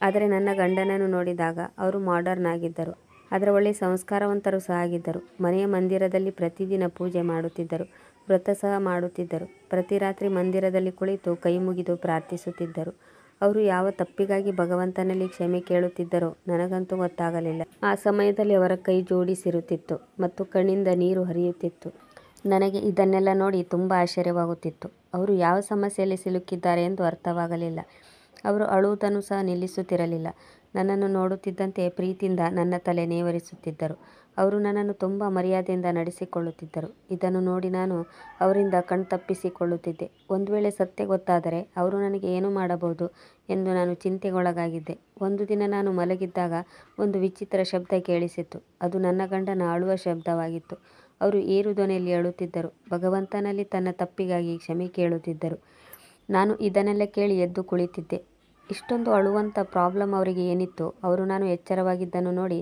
ಆದರೆ ನನ್ನ ಗಂಡನನ್ನು ನೋಡಿದಾಗ ಅವರು ಮಾಡರ್ನ್ ಆಗಿದ್ದರು. ಆದರೆ ಒಳ್ಳೆಯ ಸಂಸ್ಕಾರವಂತರು ಸಹ ಆಗಿದ್ದರು. ಮನೆಯ ಮಂದಿರದಲ್ಲಿ ಪ್ರತಿದಿನ ಪೂಜೆ ಮಾಡುತ್ತಿದ್ದರು. ವ್ರತ ಸಹ ಮಾಡುತ್ತಿದ್ದರು. ಪ್ರತಿ ರಾತ್ರಿ ಮಂದಿರದಲ್ಲಿ ಕುಳಿತು ಕೈ ಮುಗಿದು ಪ್ರಾರ್ಥಿಸುತ್ತಿದ್ದರು. ಅವರು ಯಾವ ತಪ್ಪಿಗಾಗಿ ಭಗವಂತನಲ್ಲಿ ಕ್ಷಮೆ ಕೇಳುತ್ತಿದ್ದರೋ ನನಗಂತೂ ಗೊತ್ತಾಗಲಿಲ್ಲ. ಆ ಸಮಯದಲ್ಲಿ ಅವರ ಕೈ ಜೋಡಿಸಿರುತ್ತಿತ್ತು ಮತ್ತು ಕಣ್ಣಿಂದ ನೀರು ಹರಿಯುತ್ತಿತ್ತು. ನನಗೆ ಇದನ್ನೆಲ್ಲ ನೋಡಿ ತುಂಬ ಆಶ್ಚರ್ಯವಾಗುತ್ತಿತ್ತು. ಅವರು ಯಾವ ಸಮಸ್ಯೆಯಲ್ಲಿ ಸಿಲುಕಿದ್ದಾರೆ ಎಂದು ಅರ್ಥವಾಗಲಿಲ್ಲ. ಅವರು ಅಳುವುದನ್ನು ಸಹ ನಿಲ್ಲಿಸುತ್ತಿರಲಿಲ್ಲ. ನನ್ನನ್ನು ನೋಡುತ್ತಿದ್ದಂತೆ ಪ್ರೀತಿಯಿಂದ ನನ್ನ ತಲೆ ನೇವರಿಸುತ್ತಿದ್ದರು. ಅವರು ನನ್ನನ್ನು ತುಂಬ ಮರ್ಯಾದೆಯಿಂದ ನಡೆಸಿಕೊಳ್ಳುತ್ತಿದ್ದರು. ಇದನ್ನು ನೋಡಿ ನಾನು ಅವರಿಂದ ಕಣ್ತಪ್ಪಿಸಿಕೊಳ್ಳುತ್ತಿದ್ದೆ. ಒಂದು ವೇಳೆ ಸತ್ಯ ಗೊತ್ತಾದರೆ ಅವರು ನನಗೆ ಏನು ಮಾಡಬಹುದು ಎಂದು ನಾನು ಚಿಂತೆಗೊಳಗಾಗಿದ್ದೆ. ಒಂದು ದಿನ ನಾನು ಮಲಗಿದ್ದಾಗ ಒಂದು ವಿಚಿತ್ರ ಶಬ್ದ ಕೇಳಿಸಿತು. ಅದು ನನ್ನ ಗಂಡನ ಅಳುವ ಶಬ್ದವಾಗಿತ್ತು. ಅವರು ಏರು ಧ್ವನಿಯಲ್ಲಿ ಅಳುತ್ತಿದ್ದರು. ಭಗವಂತನಲ್ಲಿ ತನ್ನ ತಪ್ಪಿಗಾಗಿ ಕ್ಷಮೆ ಕೇಳುತ್ತಿದ್ದರು. ನಾನು ಇದನ್ನೆಲ್ಲ ಕೇಳಿ ಎದ್ದು ಕುಳಿತಿದ್ದೆ. ಇಷ್ಟೊಂದು ಅಳುವಂಥ ಪ್ರಾಬ್ಲಮ್ ಅವರಿಗೆ ಏನಿತ್ತು? ಅವರು ನಾನು ಎಚ್ಚರವಾಗಿದ್ದನ್ನು ನೋಡಿ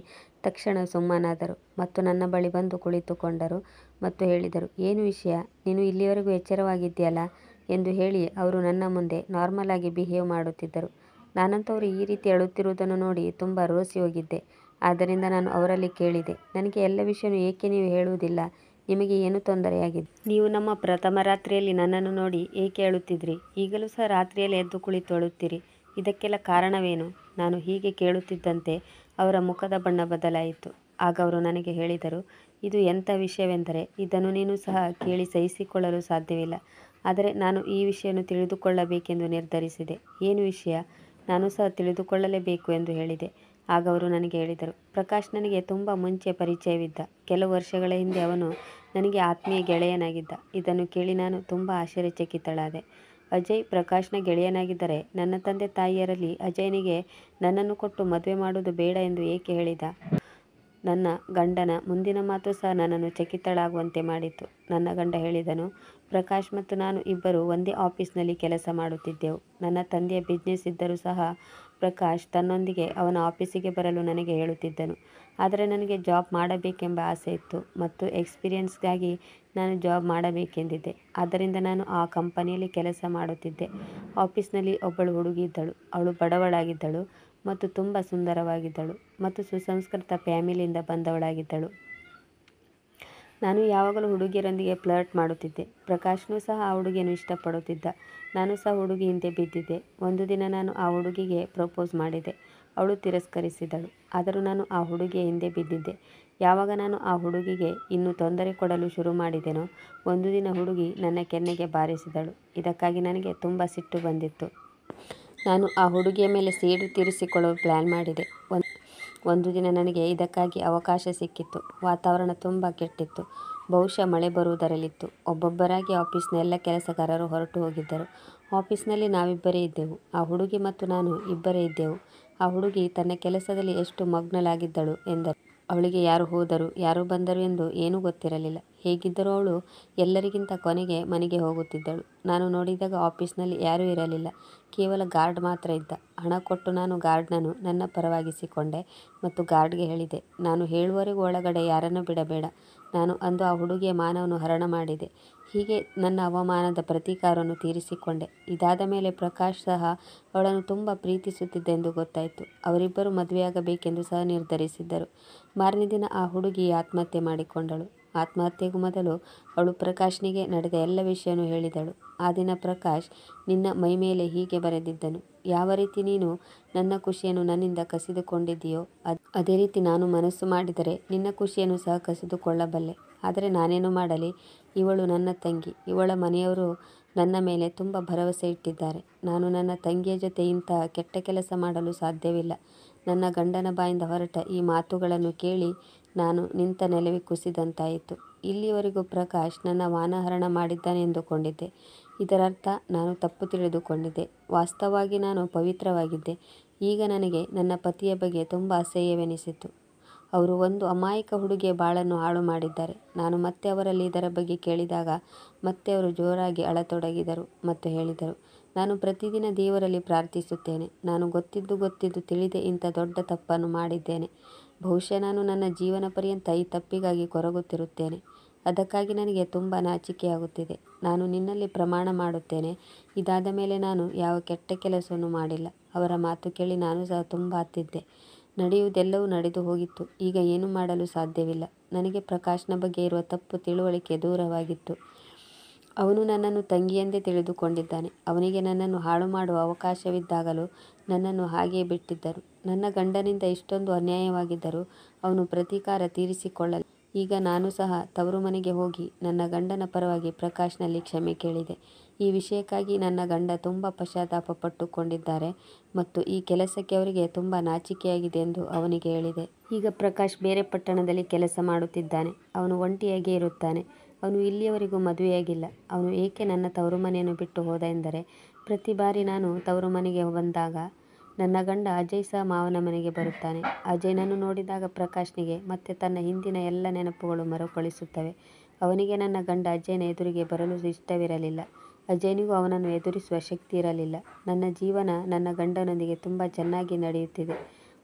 ತಕ್ಷಣ ಸುಮ್ಮನಾದರು ಮತ್ತು ನನ್ನ ಬಳಿ ಬಂದು ಕುಳಿತುಕೊಂಡರು ಮತ್ತು ಹೇಳಿದರು, ಏನು ವಿಷಯ? ನೀನು ಇಲ್ಲಿಯವರೆಗೂ ಎಚ್ಚರವಾಗಿದ್ದೀಯಲ್ಲ ಎಂದು ಹೇಳಿ ಅವರು ನನ್ನ ಮುಂದೆ ನಾರ್ಮಲ್ ಆಗಿ ಬಿಹೇವ್ ಮಾಡುತ್ತಿದ್ದರು. ನಾನಂತೂ ಅವರು ಈ ರೀತಿ ಅಳುತ್ತಿರುವುದನ್ನು ನೋಡಿ ತುಂಬ ರೋಸಿ ಹೋಗಿದ್ದೆ. ಆದ್ದರಿಂದ ನಾನು ಅವರಲ್ಲಿ ಕೇಳಿದೆ, ನನಗೆ ಎಲ್ಲ ವಿಷಯನೂ ಏಕೆ ನೀವು ಹೇಳುವುದಿಲ್ಲ? ನಿಮಗೆ ಏನು ತೊಂದರೆಯಾಗಿದೆ? ನೀವು ನಮ್ಮ ಪ್ರಥಮ ರಾತ್ರಿಯಲ್ಲಿ ನನ್ನನ್ನು ನೋಡಿ ಏಕೆ ಅಳುತ್ತಿದ್ರಿ? ಈಗಲೂ ಸಹ ರಾತ್ರಿಯಲ್ಲಿ ಎದ್ದು ಕುಳಿತು ಅಳುತ್ತೀರಿ. ಇದಕ್ಕೆಲ್ಲ ಕಾರಣವೇನು? ನಾನು ಹೀಗೆ ಕೇಳುತ್ತಿದ್ದಂತೆ ಅವರ ಮುಖದ ಬಣ್ಣ ಬದಲಾಯಿತು. ಆಗ ಅವರು ನನಗೆ ಹೇಳಿದರು, ಇದು ಎಂಥ ವಿಷಯವೆಂದರೆ ಇದನ್ನು ನೀನು ಸಹ ಕೇಳಿ ಸಹಿಸಿಕೊಳ್ಳಲು ಸಾಧ್ಯವಿಲ್ಲ. ಆದರೆ ನಾನು ಈ ವಿಷಯವನ್ನು ತಿಳಿದುಕೊಳ್ಳಬೇಕೆಂದು ನಿರ್ಧರಿಸಿದೆ. ಏನು ವಿಷಯ? ನಾನು ಸಹ ತಿಳಿದುಕೊಳ್ಳಲೇಬೇಕು ಎಂದು ಹೇಳಿದೆ. ಆಗ ಅವರು ನನಗೆ ಹೇಳಿದರು, ಪ್ರಕಾಶ್ ನನಗೆ ತುಂಬ ಮುಂಚೆ ಪರಿಚಯವಿದ್ದ. ಕೆಲವು ವರ್ಷಗಳ ಹಿಂದೆ ಅವನು ನನಗೆ ಆತ್ಮೀಯ ಗೆಳೆಯನಾಗಿದ್ದ. ಇದನ್ನು ಕೇಳಿ ನಾನು ತುಂಬ ಆಶ್ಚರ್ಯಚಕಿತಳಾದೆ. ಅಜಯ್ ಪ್ರಕಾಶ್ನ ಗೆಳೆಯನಾಗಿದ್ದರೆ ನನ್ನ ತಂದೆ ತಾಯಿಯರಲ್ಲಿ ಅಜಯ್ನಿಗೆ ನನ್ನನ್ನು ಕೊಟ್ಟು ಮದುವೆ ಮಾಡುವುದು ಬೇಡ ಎಂದು ಏಕೆ ಹೇಳಿದ? ನನ್ನ ಗಂಡನ ಮುಂದಿನ ಮಾತು ಸಹ ನನ್ನನ್ನು ಚಕಿತಳಾಗುವಂತೆ ಮಾಡಿತು. ನನ್ನ ಗಂಡ ಹೇಳಿದನು, ಪ್ರಕಾಶ್ ಮತ್ತು ನಾನು ಇಬ್ಬರು ಒಂದೇ ಆಫೀಸ್ನಲ್ಲಿ ಕೆಲಸ ಮಾಡುತ್ತಿದ್ದೆವು. ನನ್ನ ತಂದೆಯ ಬಿಸ್ನೆಸ್ ಇದ್ದರೂ ಸಹ ಪ್ರಕಾಶ್ ತನ್ನೊಂದಿಗೆ ಅವನ ಆಫೀಸಿಗೆ ಬರಲು ನನಗೆ ಹೇಳುತ್ತಿದ್ದನು. ಆದರೆ ನನಗೆ ಜಾಬ್ ಮಾಡಬೇಕೆಂಬ ಆಸೆ ಇತ್ತು ಮತ್ತು ಎಕ್ಸ್ಪೀರಿಯನ್ಸ್ಗಾಗಿ ನಾನು ಜಾಬ್ ಮಾಡಬೇಕೆಂದಿದ್ದೆ. ಆದ್ದರಿಂದ ನಾನು ಆ ಕಂಪನಿಯಲ್ಲಿ ಕೆಲಸ ಮಾಡುತ್ತಿದ್ದೆ. ಆಫೀಸ್ನಲ್ಲಿ ಒಬ್ಬಳು ಹುಡುಗಿ ಇದ್ದಳು. ಅವಳು ಬಡವಳಾಗಿದ್ದಳು ಮತ್ತು ತುಂಬ ಸುಂದರವಾಗಿದ್ದಳು ಮತ್ತು ಸುಸಂಸ್ಕೃತ ಫ್ಯಾಮಿಲಿಯಿಂದ ಬಂದವಳಾಗಿದ್ದಳು. ನಾನು ಯಾವಾಗಲೂ ಹುಡುಗಿಯರೊಂದಿಗೆ ಫ್ಲರ್ಟ್ ಮಾಡುತ್ತಿದ್ದೆ. ಪ್ರಕಾಶ್ನೂ ಸಹ ಆ ಹುಡುಗಿಯನ್ನು ಇಷ್ಟಪಡುತ್ತಿದ್ದ. ನಾನು ಸಹ ಹುಡುಗಿ ಹಿಂದೆ ಬಿದ್ದಿದ್ದೆ. ಒಂದು ದಿನ ನಾನು ಆ ಹುಡುಗಿಗೆ ಪ್ರಪೋಸ್ ಮಾಡಿದೆ. ಅವಳು ತಿರಸ್ಕರಿಸಿದಳು. ಆದರೂ ನಾನು ಆ ಹುಡುಗಿಯ ಹಿಂದೆ ಬಿದ್ದಿದ್ದೆ. ಯಾವಾಗ ನಾನು ಆ ಹುಡುಗಿಗೆ ಇನ್ನೂ ತೊಂದರೆ ಕೊಡಲು ಶುರು ಮಾಡಿದೆನೋ, ಒಂದು ದಿನ ಹುಡುಗಿ ನನ್ನ ಕೆನ್ನೆಗೆ ಬಾರಿಸಿದಳು. ಇದಕ್ಕಾಗಿ ನನಗೆ ತುಂಬ ಸಿಟ್ಟು ಬಂದಿತ್ತು. ನಾನು ಆ ಹುಡುಗಿಯ ಮೇಲೆ ಸೇಡು ತೀರಿಸಿಕೊಳ್ಳಲು ಪ್ಲ್ಯಾನ್ ಮಾಡಿದೆ. ಒಂದು ದಿನ ನನಗೆ ಇದಕ್ಕಾಗಿ ಅವಕಾಶ ಸಿಕ್ಕಿತ್ತು. ವಾತಾವರಣ ತುಂಬ ಕೆಟ್ಟಿತ್ತು. ಬಹುಶಃ ಮಳೆ ಬರುವುದರಲ್ಲಿತ್ತು. ಒಬ್ಬೊಬ್ಬರಾಗಿ ಆಫೀಸ್ನ ಎಲ್ಲ ಕೆಲಸಗಾರರು ಹೊರಟು ಹೋಗಿದ್ದರು. ಆಫೀಸ್ನಲ್ಲಿ ನಾವಿಬ್ಬರೇ ಇದ್ದೆವು. ಆ ಹುಡುಗಿ ಮತ್ತು ನಾನು ಇಬ್ಬರೇ ಇದ್ದೆವು. ಆ ಹುಡುಗಿ ತನ್ನ ಕೆಲಸದಲ್ಲಿ ಎಷ್ಟು ಮಗ್ನಳಾಗಿದ್ದಳು ಎಂದರೆ, ಅವಳಿಗೆ ಯಾರು ಹೋದರು ಯಾರು ಬಂದರು ಎಂದು ಏನೂ ಗೊತ್ತಿರಲಿಲ್ಲ. ಹೇಗಿದ್ದರೂ ಅವಳು ಎಲ್ಲರಿಗಿಂತ ಕೊನೆಗೆ ಮನೆಗೆ ಹೋಗುತ್ತಿದ್ದಳು. ನಾನು ನೋಡಿದಾಗ ಆಫೀಸ್ನಲ್ಲಿ ಯಾರೂ ಇರಲಿಲ್ಲ. ಕೇವಲ ಗಾರ್ಡ್ ಮಾತ್ರ ಇದ್ದ. ಹಣ ಕೊಟ್ಟು ನಾನು ಗಾರ್ಡ್ನನ್ನು ನನ್ನ ಪರವಾಗಿಸಿಕೊಂಡೆ ಮತ್ತು ಗಾರ್ಡ್ಗೆ ಹೇಳಿದೆ, ನಾನು ಹೇಳುವವರೆಗೂ ಒಳಗಡೆ ಯಾರನ್ನೂ ಬಿಡಬೇಡ. ನಾನು ಅಂದು ಆ ಹುಡುಗಿಯ ಮಾನವನ್ನು ಹರಣ ಮಾಡಿದೆ. ಹೀಗೆ ನನ್ನ ಅವಮಾನದ ಪ್ರತೀಕಾರವನ್ನು ತೀರಿಸಿಕೊಂಡೆ. ಇದಾದ ಮೇಲೆ ಪ್ರಕಾಶ್ ಸಹ ಅವಳನ್ನು ತುಂಬ ಪ್ರೀತಿಸುತ್ತಿದ್ದೆಂದು ಗೊತ್ತಾಯಿತು. ಅವರಿಬ್ಬರು ಮದುವೆಯಾಗಬೇಕೆಂದು ಸಹ ನಿರ್ಧರಿಸಿದ್ದರು. ಮಾರನೇ ದಿನ ಆ ಹುಡುಗಿ ಆತ್ಮಹತ್ಯೆ ಮಾಡಿಕೊಂಡಳು. ಆತ್ಮಹತ್ಯೆಗೂ ಮೊದಲು ಅವಳು ಪ್ರಕಾಶ್ನಿಗೆ ನಡೆದ ಎಲ್ಲ ವಿಷಯನೂ ಹೇಳಿದಳು. ಆ ದಿನ ಪ್ರಕಾಶ್ ನಿನ್ನ ಮೈಮೇಲೆ ಹೀಗೆ ಬರೆದಿದ್ದನು, ಯಾವ ರೀತಿ ನೀನು ನನ್ನ ಖುಷಿಯನ್ನು ನನ್ನಿಂದ ಕಸಿದುಕೊಂಡಿದ್ದೀಯೋ ಅದೇ ರೀತಿ ನಾನು ಮನಸ್ಸು ಮಾಡಿದರೆ ನಿನ್ನ ಖುಷಿಯನ್ನು ಸಹ ಕಸಿದುಕೊಳ್ಳಬಲ್ಲೆ. ಆದರೆ ನಾನೇನು ಮಾಡಲಿ? ಇವಳು ನನ್ನ ತಂಗಿ. ಇವಳ ಮನೆಯವರು ನನ್ನ ಮೇಲೆ ತುಂಬ ಭರವಸೆ ಇಟ್ಟಿದ್ದಾರೆ. ನಾನು ನನ್ನ ತಂಗಿಯ ಜೊತೆ ಇಂತಹ ಕೆಟ್ಟ ಕೆಲಸ ಮಾಡಲು ಸಾಧ್ಯವಿಲ್ಲ. ನನ್ನ ಗಂಡನ ಬಾಯಿಂದ ಹೊರಟ ಈ ಮಾತುಗಳನ್ನು ಕೇಳಿ ನಾನು ನಿಂತ ನೆಲವೇ ಕುಸಿದಂತಾಯಿತು. ಇಲ್ಲಿಯವರೆಗೂ ಪ್ರಕಾಶ್ ನನ್ನ ಮಾನಹರಣ ಮಾಡಿದ್ದಾನೆ ಎಂದುಕೊಂಡಿದ್ದೆ. ಇದರರ್ಥ ನಾನು ತಪ್ಪು ತಿಳಿದುಕೊಂಡಿದ್ದೆ. ವಾಸ್ತವವಾಗಿ ನಾನು ಪವಿತ್ರವಾಗಿದ್ದೆ. ಈಗ ನನಗೆ ನನ್ನ ಪತಿಯ ಬಗ್ಗೆ ತುಂಬ ಅಸಹ್ಯವೆನಿಸಿತು. ಅವರು ಒಂದು ಅಮಾಯಕ ಹುಡುಗಿಯ ಬಾಳನ್ನು ಹಾಳು ಮಾಡಿದ್ದಾರೆ. ನಾನು ಮತ್ತೆ ಅವರಲ್ಲಿ ಇದರ ಬಗ್ಗೆ ಕೇಳಿದಾಗ ಮತ್ತೆ ಅವರು ಜೋರಾಗಿ ಅಳತೊಡಗಿದರು ಮತ್ತು ಹೇಳಿದರು, ನಾನು ಪ್ರತಿದಿನ ದೇವರಲ್ಲಿ ಪ್ರಾರ್ಥಿಸುತ್ತೇನೆ. ನಾನು ಗೊತ್ತಿದ್ದು ತಿಳಿದೇ ಇಂಥ ದೊಡ್ಡ ತಪ್ಪನ್ನು ಮಾಡಿದ್ದೇನೆ. ಬಹುಶಃ ನಾನು ನನ್ನ ಜೀವನ ಪರ್ಯಂತ ಈ ತಪ್ಪಿಗಾಗಿ ಕೊರಗುತ್ತಿರುತ್ತೇನೆ. ಅದಕ್ಕಾಗಿ ನನಗೆ ತುಂಬ ನಾಚಿಕೆಯಾಗುತ್ತಿದೆ. ನಾನು ನಿನ್ನಲ್ಲಿ ಪ್ರಮಾಣ ಮಾಡುತ್ತೇನೆ, ಇದಾದ ಮೇಲೆ ನಾನು ಯಾವ ಕೆಟ್ಟ ಕೆಲಸವನ್ನು ಮಾಡಿಲ್ಲ. ಅವರ ಮಾತು ಕೇಳಿ ನಾನು ಸಹ ತುಂಬ ಅತ್ತಿದ್ದೆ. ನಡೆಯುವುದೆಲ್ಲವೂ ನಡೆದು ಹೋಗಿತ್ತು. ಈಗ ಏನೂ ಮಾಡಲು ಸಾಧ್ಯವಿಲ್ಲ. ನನಗೆ ಪ್ರಕಾಶ್ನ ಬಗ್ಗೆ ಇರುವ ತಪ್ಪು ತಿಳುವಳಿಕೆ ದೂರವಾಗಿತ್ತು. ಅವನು ನನ್ನನ್ನು ತಂಗಿಯೆಂದೇ ತಿಳಿದುಕೊಂಡಿದ್ದಾನೆ. ಅವನಿಗೆ ನನ್ನನ್ನು ಹಾಳು ಮಾಡುವ ಅವಕಾಶವಿದ್ದಾಗಲೂ ನನ್ನನ್ನು ಹಾಗೆಯೇ ಬಿಟ್ಟಿದ್ದರು. ನನ್ನ ಗಂಡನಿಂದ ಇಷ್ಟೊಂದು ಅನ್ಯಾಯವಾಗಿದ್ದರೂ ಅವನು ಪ್ರತೀಕಾರ ತೀರಿಸಿಕೊಳ್ಳಲಿಲ್ಲ. ಈಗ ನಾನು ಸಹ ತವರು ಮನೆಗೆ ಹೋಗಿ ನನ್ನ ಗಂಡನ ಪರವಾಗಿ ಪ್ರಕಾಶ್ನಲ್ಲಿ ಕ್ಷಮೆ ಕೇಳಿದೆ. ಈ ವಿಷಯಕ್ಕಾಗಿ ನನ್ನ ಗಂಡ ತುಂಬ ಪಶ್ಚಾತ್ತಾಪ ಪಟ್ಟುಕೊಂಡಿದ್ದಾರೆ ಮತ್ತು ಈ ಕೆಲಸಕ್ಕೆ ಅವರಿಗೆ ತುಂಬ ನಾಚಿಕೆಯಾಗಿದೆ ಎಂದು ಅವನಿಗೆ ಹೇಳಿದೆ. ಈಗ ಪ್ರಕಾಶ್ ಬೇರೆ ಪಟ್ಟಣದಲ್ಲಿ ಕೆಲಸ ಮಾಡುತ್ತಿದ್ದಾನೆ. ಅವನು ಒಂಟಿಯಾಗಿಯೇ ಇರುತ್ತಾನೆ. ಅವನು ಇಲ್ಲಿಯವರೆಗೂ ಮದುವೆಯಾಗಿಲ್ಲ. ಅವನು ಏಕೆ ನನ್ನ ತವರು ಮನೆಯನ್ನು ಬಿಟ್ಟು ಹೋದ ಎಂದರೆ, ಪ್ರತಿ ಬಾರಿ ನಾನು ತವರು ಮನೆಗೆ ಬಂದಾಗ ನನ್ನ ಗಂಡ ಅಜಯ್ ಸಹ ಮಾವನ ಮನೆಗೆ ಬರುತ್ತಾನೆ. ಅಜಯ್ನನ್ನು ನೋಡಿದಾಗ ಪ್ರಕಾಶ್ನಿಗೆ ಮತ್ತೆ ತನ್ನ ಹಿಂದಿನ ಎಲ್ಲ ನೆನಪುಗಳು ಮರುಕಳಿಸುತ್ತವೆ. ಅವನಿಗೆ ನನ್ನ ಗಂಡ ಅಜಯ್ನ ಎದುರಿಗೆ ಬರಲು ಇಷ್ಟವಿರಲಿಲ್ಲ. ಅಜಯ್ನಿಗೂ ಅವನನ್ನು ಎದುರಿಸುವ ಶಕ್ತಿ ಇರಲಿಲ್ಲ. ನನ್ನ ಜೀವನ ನನ್ನ ಗಂಡನೊಂದಿಗೆ ತುಂಬ ಚೆನ್ನಾಗಿ ನಡೆಯುತ್ತಿದೆ.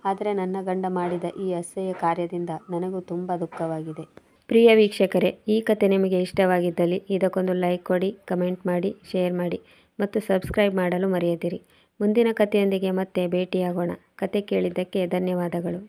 ಆದರೆ ನನ್ನ ಗಂಡ ಮಾಡಿದ ಈ ಅಸಹ್ಯ ಕಾರ್ಯದಿಂದ ನನಗೂ ತುಂಬ ದುಃಖವಾಗಿದೆ. ಪ್ರಿಯ ವೀಕ್ಷಕರೇ, ಈ ಕತೆ ನಿಮಗೆ ಇಷ್ಟವಾಗಿದ್ದಲ್ಲಿ ಇದಕ್ಕೊಂದು ಲೈಕ್ ಕೊಡಿ, ಕಮೆಂಟ್ ಮಾಡಿ, ಶೇರ್ ಮಾಡಿ ಮತ್ತು ಸಬ್ಸ್ಕ್ರೈಬ್ ಮಾಡಲು ಮರೆಯದಿರಿ. ಮುಂದಿನ ಕಥೆಯೊಂದಿಗೆ ಮತ್ತೆ ಭೇಟಿಯಾಗೋಣ. ಕತೆ ಕೇಳಿದ್ದಕ್ಕೆ ಧನ್ಯವಾದಗಳು.